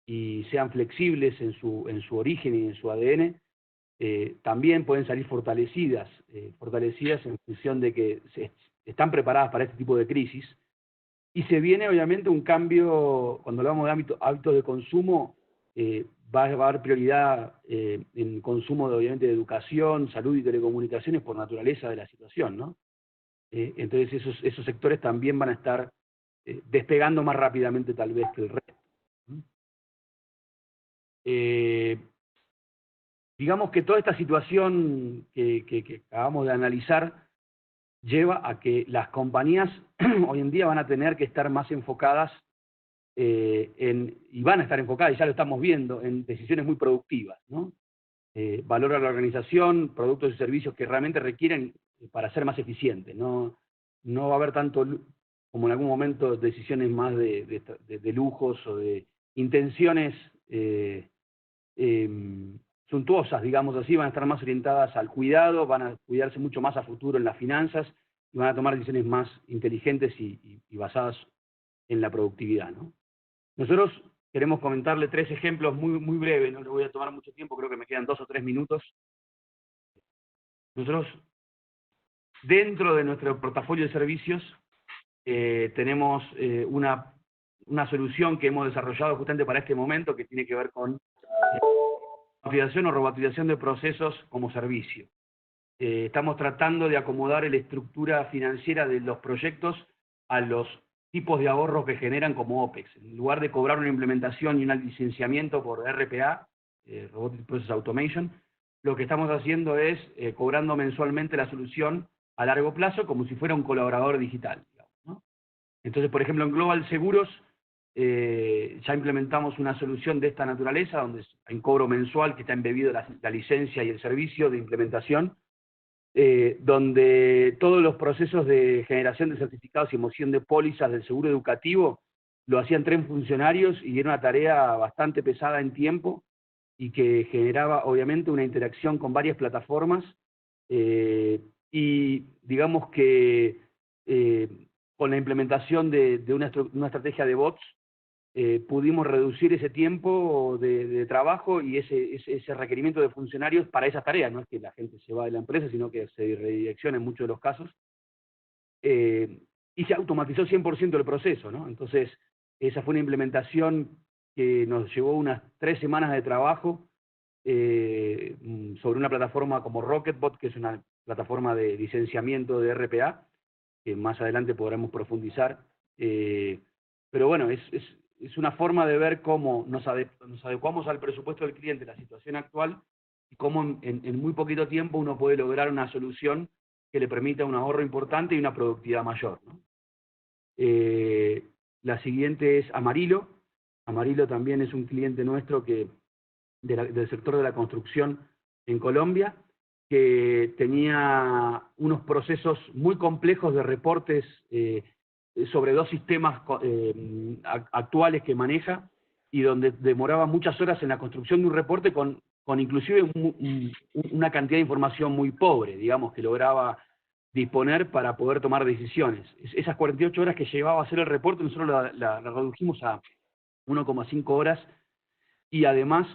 y sean flexibles en su origen y en su ADN, también pueden salir fortalecidas en función de que están preparadas para este tipo de crisis. Y se viene obviamente un cambio, cuando hablamos de hábitos de consumo, va a haber prioridad en consumo obviamente de educación, salud y telecomunicaciones por naturaleza de la situación, ¿no? Entonces esos sectores también van a estar despegando más rápidamente tal vez que el resto. Digamos que toda esta situación que acabamos de analizar lleva a que las compañías hoy en día van a tener que estar más enfocadas y van a estar enfocadas, y ya lo estamos viendo, en decisiones muy productivas, ¿no? Valor a la organización, productos y servicios que realmente requieren para ser más eficientes. No va a haber tanto, como en algún momento, decisiones más de lujos o de intenciones suntuosas, digamos así, van a estar más orientadas al cuidado, van a cuidarse mucho más a futuro en las finanzas y van a tomar decisiones más inteligentes y basadas en la productividad, ¿no? Nosotros queremos comentarle 3 ejemplos muy breves, no les voy a tomar mucho tiempo, creo que me quedan 2 o 3 minutos. Nosotros, dentro de nuestro portafolio de servicios, tenemos una solución que hemos desarrollado justamente para este momento, que tiene que ver con automatización o robotización de procesos como servicio. Estamos tratando de acomodar la estructura financiera de los proyectos a los tipos de ahorros que generan como OPEX. En lugar de cobrar una implementación y un licenciamiento por RPA, Robotic Process Automation, lo que estamos haciendo es cobrando mensualmente la solución a largo plazo como si fuera un colaborador digital, digamos, ¿no? Entonces, por ejemplo, en Global Seguros ya implementamos una solución de esta naturaleza, donde hay un cobro mensual que está embebido la licencia y el servicio de implementación, donde todos los procesos de generación de certificados y emisión de pólizas del seguro educativo lo hacían 3 funcionarios y era una tarea bastante pesada en tiempo y que generaba obviamente una interacción con varias plataformas y digamos que con la implementación de una estrategia de bots pudimos reducir ese tiempo de trabajo y ese requerimiento de funcionarios para esas tareas. No es que la gente se va de la empresa, sino que se redirecciona en muchos de los casos. Y se automatizó 100% el proceso, ¿no? Entonces, esa fue una implementación que nos llevó unas 3 semanas de trabajo sobre una plataforma como Rocketbot, que es una plataforma de licenciamiento de RPA, que más adelante podremos profundizar. Pero bueno, es una forma de ver cómo nos adecuamos al presupuesto del cliente, la situación actual, y cómo en muy poquito tiempo uno puede lograr una solución que le permita un ahorro importante y una productividad mayor, ¿no? La siguiente es Amarillo. Amarillo también es un cliente nuestro del sector de la construcción en Colombia, que tenía unos procesos muy complejos de reportes sobre dos sistemas actuales que maneja, y donde demoraba muchas horas en la construcción de un reporte con inclusive una cantidad de información muy pobre, digamos, que lograba disponer para poder tomar decisiones. Esas 48 horas que llevaba a hacer el reporte, nosotros la redujimos a 1,5 horas, y además,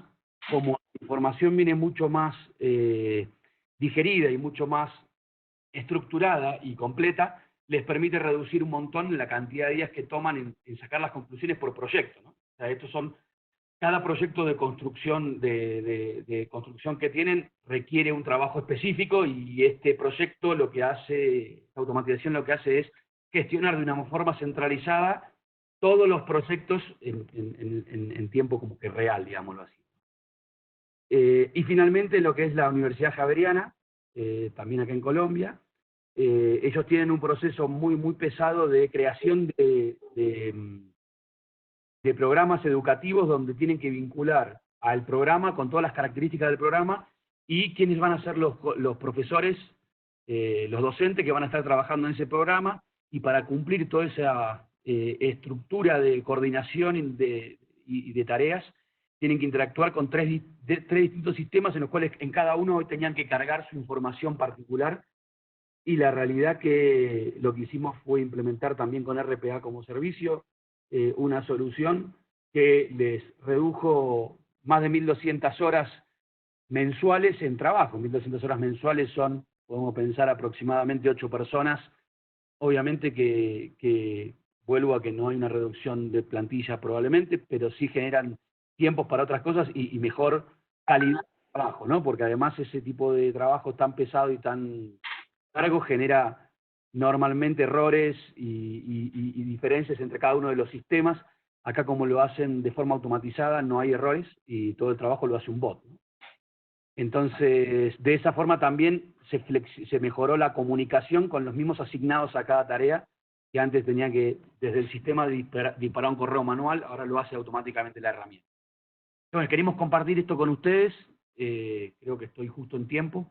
como la información viene mucho más digerida y mucho más estructurada y completa, les permite reducir un montón la cantidad de días que toman en sacar las conclusiones por proyecto, ¿no? O sea, estos son, cada proyecto de construcción, de construcción que tienen requiere un trabajo específico, y este proyecto lo que hace, la automatización lo que hace es gestionar de una forma centralizada todos los proyectos en tiempo como que real, digámoslo así. Y finalmente lo que es la Universidad Javeriana, también acá en Colombia. Ellos tienen un proceso muy pesado de creación de programas educativos, donde tienen que vincular al programa con todas las características del programa y quiénes van a ser los profesores, los docentes que van a estar trabajando en ese programa, y para cumplir toda esa estructura de coordinación y de tareas, tienen que interactuar con tres distintos sistemas, en los cuales en cada uno tenían que cargar su información particular. Y la realidad que lo que hicimos fue implementar también con RPA como servicio una solución que les redujo más de 1.200 horas mensuales en trabajo. 1.200 horas mensuales son, podemos pensar, aproximadamente 8 personas. Obviamente que vuelvo a que no hay una reducción de plantilla probablemente, pero sí generan tiempos para otras cosas y mejor calidad de trabajo, ¿no? Porque además ese tipo de trabajo tan pesado y tan largo genera normalmente errores y diferencias entre cada uno de los sistemas. Acá, como lo hacen de forma automatizada, no hay errores y todo el trabajo lo hace un bot, ¿no? Entonces, de esa forma también se mejoró la comunicación con los mismos asignados a cada tarea, que antes tenía que, desde el sistema, disparar un correo manual, ahora lo hace automáticamente la herramienta. Bueno, queremos compartir esto con ustedes, creo que estoy justo en tiempo,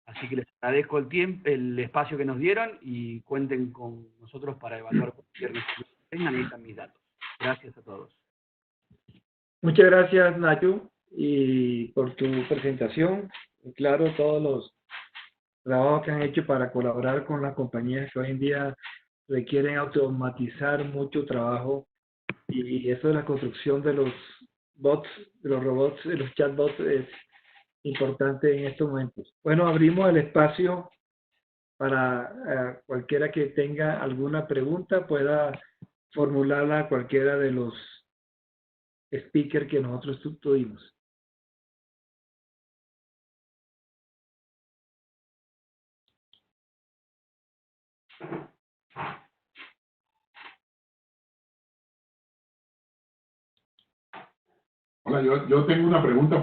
así que les agradezco el espacio que nos dieron, y cuenten con nosotros para evaluar cualquier necesidad que tengan. Ahí están mis datos. Gracias a todos. Muchas gracias, Nacho, y por tu presentación. Claro, todos los trabajos que han hecho para colaborar con las compañías que hoy en día requieren automatizar mucho trabajo, y eso de la construcción de los bots, de los robots, de los chatbots, es importante en estos momentos. Bueno, abrimos el espacio para cualquiera que tenga alguna pregunta, pueda formularla a cualquiera de los speakers que nosotros tuvimos. Hola, yo tengo una pregunta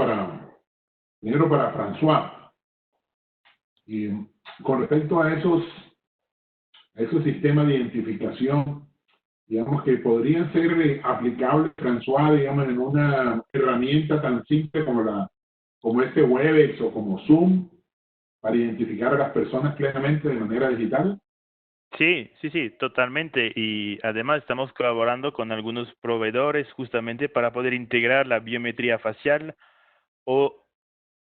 primero para François. Y con respecto a esos sistemas de identificación, digamos, que podrían ser aplicables, François, digamos, en una herramienta tan simple como este Webex o como Zoom, para identificar a las personas plenamente de manera digital. Sí, totalmente. Y además estamos colaborando con algunos proveedores justamente para poder integrar la biometría facial o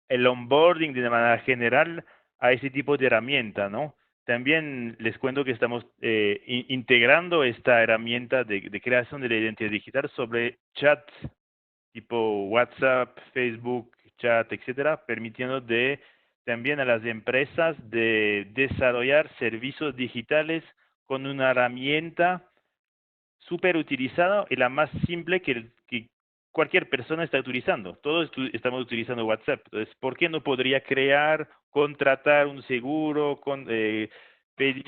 el onboarding de manera general a ese tipo de herramienta, ¿no? También les cuento que estamos integrando esta herramienta de creación de la identidad digital sobre chats tipo WhatsApp, Facebook, chat, etcétera, permitiendo también a las empresas de desarrollar servicios digitales con una herramienta súper utilizada y la más simple que cualquier persona está utilizando. Todos estamos utilizando WhatsApp. Entonces, ¿por qué no podría crear, contratar un seguro, pedir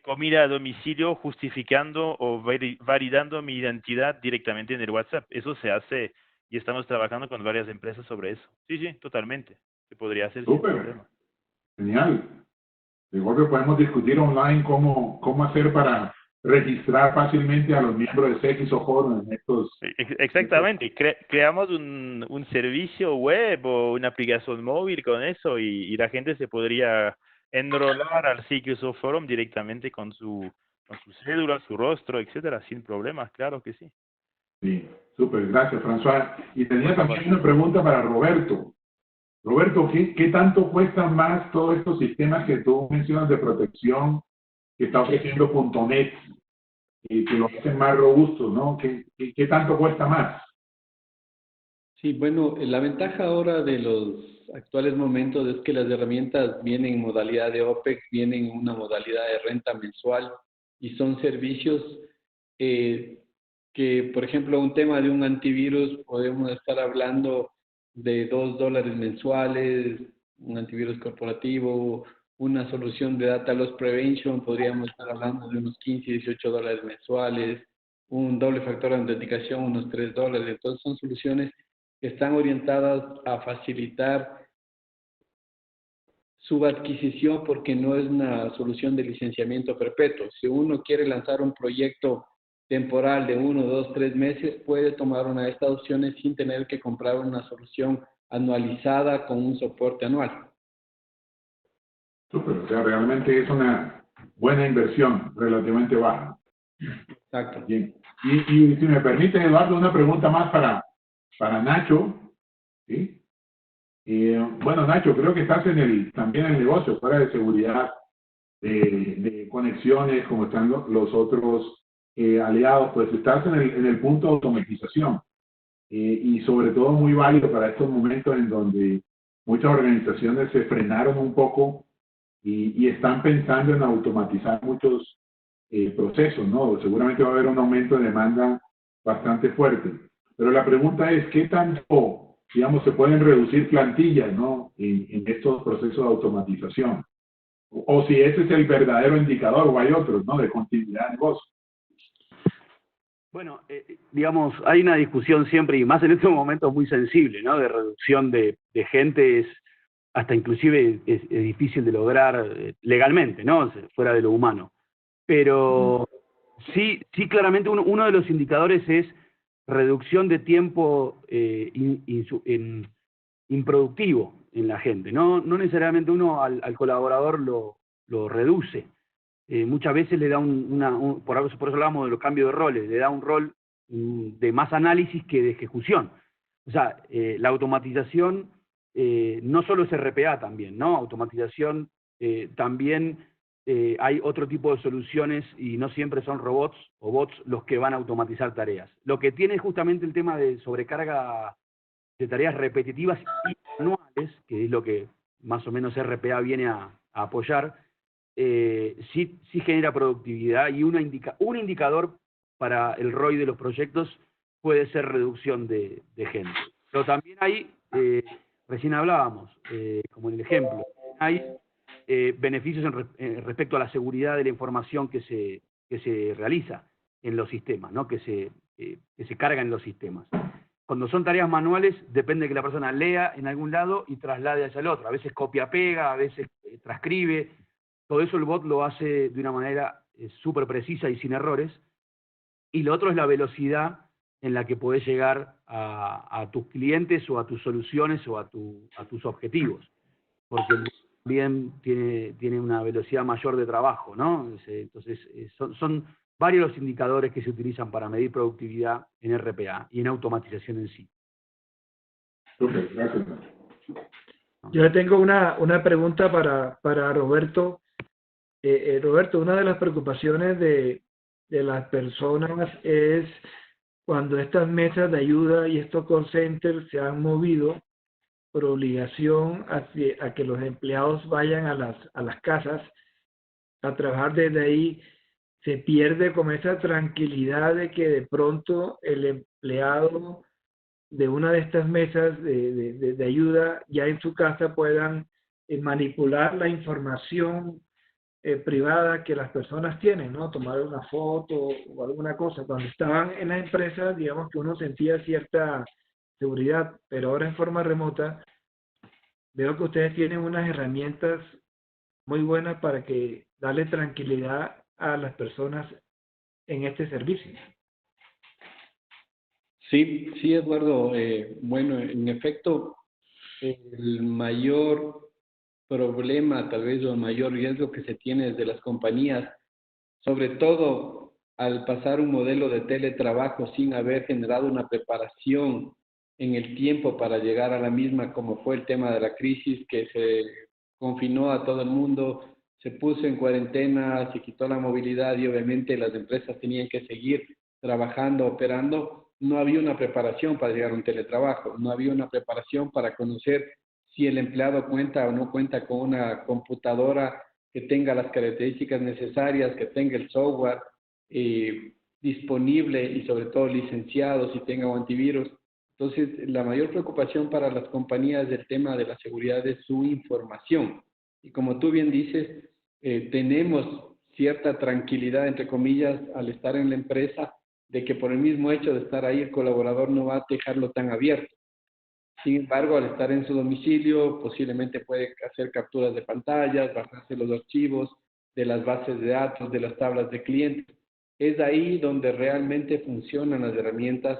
comida a domicilio justificando o validando mi identidad directamente en el WhatsApp? Eso se hace y estamos trabajando con varias empresas sobre eso. Sí, sí, totalmente. Se podría hacer sin Súper, problema. genial. Igual que podemos discutir online cómo hacer para registrar fácilmente a los miembros de Sexis o Forum en estos... Exactamente, creamos un servicio web o una aplicación móvil con eso y la gente se podría enrolar al Microsoft Forum directamente con su cédula, su rostro, etcétera, sin problemas, claro que sí. Sí, súper, gracias, François. Y tenía también una pregunta para Roberto. Roberto, ¿qué tanto cuestan más todos estos sistemas que tú mencionas de protección que está ofreciendo .NET y que lo hacen más robustos, ¿no? ¿Qué tanto cuesta más? Sí, bueno, la ventaja ahora de los actuales momentos es que las herramientas vienen en modalidad de OPEX, vienen en una modalidad de renta mensual y son servicios que, por ejemplo, un tema de un antivirus, podemos estar hablando de $2 mensuales, un antivirus corporativo, una solución de Data Loss Prevention, podríamos estar hablando de unos $15, $18 mensuales, un doble factor de autenticación, unos $3. Entonces son soluciones que están orientadas a facilitar su adquisición porque no es una solución de licenciamiento perpetuo. Si uno quiere lanzar un proyecto temporal de 1, 2, 3 meses, puede tomar una de estas opciones sin tener que comprar una solución anualizada con un soporte anual. Súper, o sea, realmente es una buena inversión, relativamente baja. Exacto. Bien. Y si me permite, Eduardo, una pregunta más para Nacho. ¿Sí? Bueno, Nacho, creo que estás también en el negocio, fuera de seguridad, de conexiones, como están los otros aliados, pues estás en el punto de automatización. Y sobre todo muy válido para estos momentos en donde muchas organizaciones se frenaron un poco y están pensando en automatizar muchos procesos, ¿no? Seguramente va a haber un aumento de demanda bastante fuerte. Pero la pregunta es, ¿qué tanto, digamos, se pueden reducir plantillas, ¿no? En estos procesos de automatización? O si ese es el verdadero indicador, o hay otros, ¿no? De continuidad de negocio. Bueno, digamos, hay una discusión siempre, y más en estos momentos muy sensible, ¿no? De reducción de gente, hasta inclusive es difícil de lograr legalmente, ¿no? Fuera de lo humano. Pero sí claramente uno de los indicadores es reducción de tiempo improductivo en la gente. No necesariamente uno al colaborador lo reduce. Muchas veces le da por eso hablamos de los cambios de roles, le da un rol de más análisis que de ejecución. O sea, la automatización no solo es RPA también, ¿no? Automatización también hay otro tipo de soluciones y no siempre son robots o bots los que van a automatizar tareas. Lo que tiene justamente el tema de sobrecarga de tareas repetitivas y manuales, que es lo que más o menos RPA viene a apoyar, sí genera productividad y un indicador para el ROI de los proyectos puede ser reducción de gente. Pero también hay, recién hablábamos, como en el ejemplo, hay beneficios respecto a la seguridad de la información que se realiza en los sistemas, ¿no? que se carga en los sistemas. Cuando son tareas manuales, depende de que la persona lea en algún lado y traslade hacia el otro. A veces copia-pega, a veces transcribe. Todo eso el bot lo hace de una manera súper precisa y sin errores. Y lo otro es la velocidad en la que podés llegar a tus clientes o a tus soluciones o a tus objetivos. Porque el bot también tiene una velocidad mayor de trabajo, ¿no? Entonces, son varios los indicadores que se utilizan para medir productividad en RPA y en automatización en sí. Súper, gracias. Yo le tengo una pregunta para Roberto. Roberto, una de las preocupaciones de las personas es cuando estas mesas de ayuda y estos call centers se han movido por obligación a que los empleados vayan a las casas a trabajar desde ahí. se pierde como esa tranquilidad de que de pronto el empleado de una de estas mesas de ayuda ya en su casa puedan manipular la información privada que las personas tienen, ¿no? Tomar una foto o alguna cosa. Cuando estaban en la empresa, digamos que uno sentía cierta seguridad, pero ahora en forma remota veo que ustedes tienen unas herramientas muy buenas para que darle tranquilidad a las personas en este servicio. Sí, sí, Eduardo. Bueno, en efecto, el mayor problema, tal vez, o el mayor riesgo que se tiene desde las compañías, sobre todo al pasar un modelo de teletrabajo sin haber generado una preparación en el tiempo para llegar a la misma, como fue el tema de la crisis que se confinó a todo el mundo, se puso en cuarentena, se quitó la movilidad y obviamente las empresas tenían que seguir trabajando, operando. No había una preparación para llegar a un teletrabajo, no había una preparación para conocer si el empleado cuenta o no cuenta con una computadora que tenga las características necesarias, que tenga el software disponible y sobre todo licenciado, si tenga un antivirus. Entonces, la mayor preocupación para las compañías del tema de la seguridad es su información. Y como tú bien dices, tenemos cierta tranquilidad, entre comillas, al estar en la empresa, de que por el mismo hecho de estar ahí, el colaborador no va a dejarlo tan abierto. Sin embargo, al estar en su domicilio, posiblemente puede hacer capturas de pantallas, bajarse los archivos de las bases de datos, de las tablas de clientes. Es ahí donde realmente funcionan las herramientas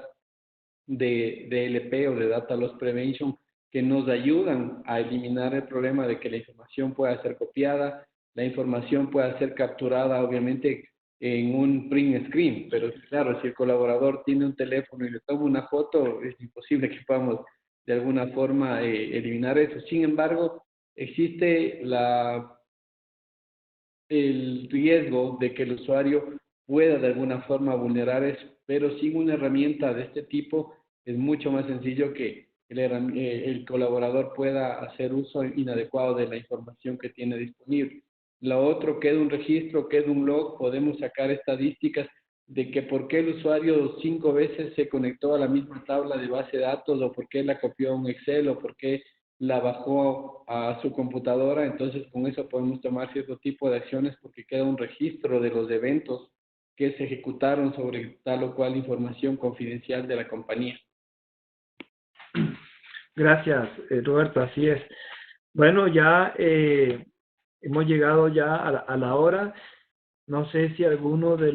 de DLP o de Data Loss Prevention, que nos ayudan a eliminar el problema de que la información pueda ser copiada, la información pueda ser capturada, obviamente, en un print screen. Pero claro, si el colaborador tiene un teléfono y le toma una foto, es imposible que podamos de alguna forma eliminar eso. Sin embargo, existe el riesgo de que el usuario pueda de alguna forma vulnerar eso, pero sin una herramienta de este tipo es mucho más sencillo que el colaborador pueda hacer uso inadecuado de la información que tiene disponible. Lo otro, queda un registro, queda un log, podemos sacar estadísticas de que por qué el usuario 5 veces se conectó a la misma tabla de base de datos, o por qué la copió a un Excel, o por qué la bajó a su computadora. Entonces, con eso podemos tomar cierto tipo de acciones porque queda un registro de los eventos que se ejecutaron sobre tal o cual información confidencial de la compañía. Gracias, Roberto, así es. Bueno, ya hemos llegado ya a la hora. No sé si alguno de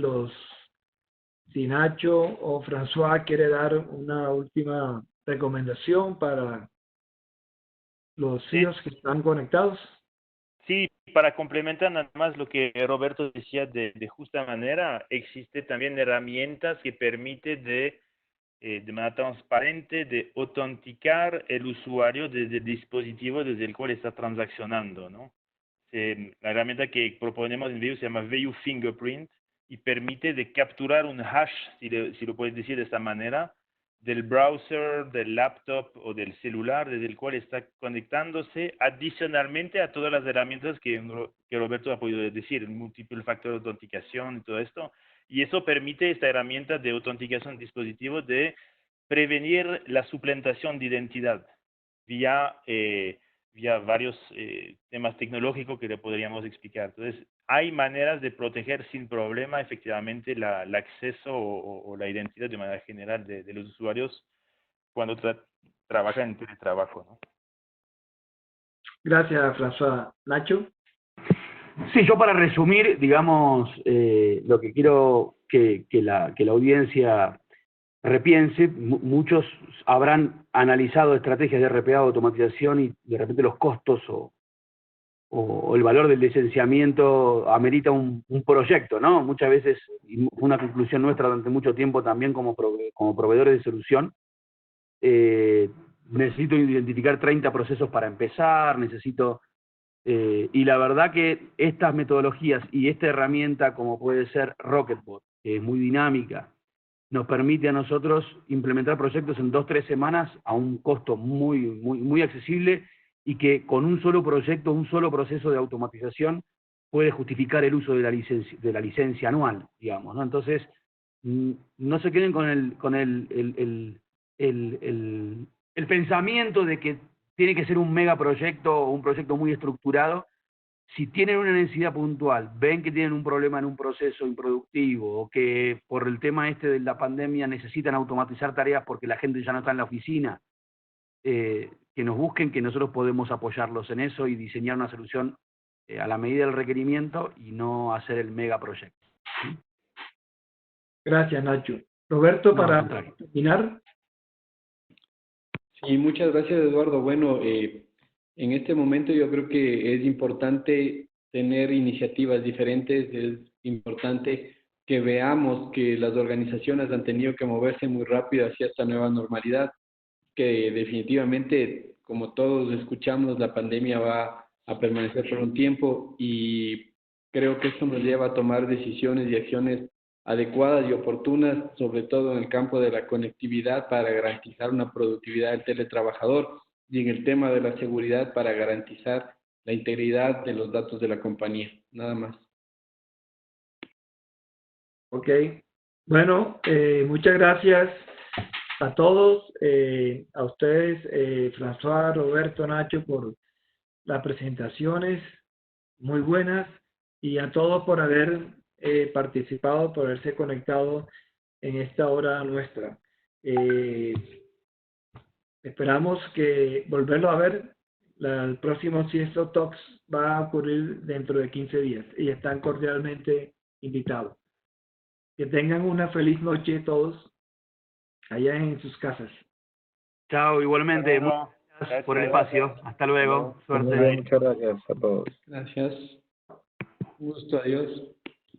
si Nacho o François quiere dar una última recomendación para los CEOs que están conectados. Sí, para complementar nada más lo que Roberto decía de justa manera, existe también herramientas que permiten de manera transparente de autenticar el usuario desde el dispositivo desde el cual está transaccionando, ¿no? La herramienta que proponemos en VU se llama VU Fingerprint y permite de capturar un hash, si lo puedes decir de esta manera, del browser, del laptop o del celular desde el cual está conectándose, adicionalmente a todas las herramientas que Roberto ha podido decir, el múltiple factor de autenticación y todo esto. Y eso permite esta herramienta de autenticación de dispositivos de prevenir la suplantación de identidad vía varios temas tecnológicos que le podríamos explicar. Entonces, hay maneras de proteger sin problema efectivamente el acceso o la identidad de manera general de los usuarios cuando trabajan en teletrabajo, ¿no? Gracias, François. Nacho. Sí, yo para resumir, digamos, lo que quiero que la audiencia repiense, muchos habrán analizado estrategias de RPA o automatización y de repente los costos o el valor del licenciamiento amerita un proyecto, ¿no? Muchas veces, y fue una conclusión nuestra durante mucho tiempo también como proveedores de solución, necesito identificar 30 procesos para empezar, y la verdad que estas metodologías y esta herramienta como puede ser Rocketbot, que es muy dinámica, nos permite a nosotros implementar proyectos en 2-3 semanas a un costo muy accesible y que con un solo proyecto, un solo proceso de automatización puede justificar el uso de la licencia anual, digamos, ¿no? Entonces, no se queden con el pensamiento de que tiene que ser un megaproyecto o un proyecto muy estructurado. Si tienen una necesidad puntual, ven que tienen un problema en un proceso improductivo o que por el tema de la pandemia necesitan automatizar tareas porque la gente ya no está en la oficina, que nos busquen, que nosotros podemos apoyarlos en eso y diseñar una solución a la medida del requerimiento y no hacer el megaproyecto. ¿Sí? Gracias, Nacho. Roberto, No, para al contrario. terminar. Sí, muchas gracias, Eduardo. Bueno, en este momento yo creo que es importante tener iniciativas diferentes, es importante que veamos que las organizaciones han tenido que moverse muy rápido hacia esta nueva normalidad, que definitivamente, como todos escuchamos, la pandemia va a permanecer por un tiempo y creo que esto nos lleva a tomar decisiones y acciones adecuadas y oportunas, sobre todo en el campo de la conectividad para garantizar una productividad del teletrabajador y en el tema de la seguridad para garantizar la integridad de los datos de la compañía. Nada más. Ok. Bueno, muchas gracias a todos, a ustedes, François, Roberto, Nacho, por las presentaciones muy buenas y a todos por haber participado, por haberse conectado en esta hora nuestra. Esperamos que volverlo a ver. El próximo CIESO Talks va a ocurrir dentro de 15 días y están cordialmente invitados. Que tengan una feliz noche todos allá en sus casas. Chao, igualmente. Muchas gracias por el espacio. Hasta luego. Suerte. Muchas gracias a todos. Gracias. Gusto, adiós.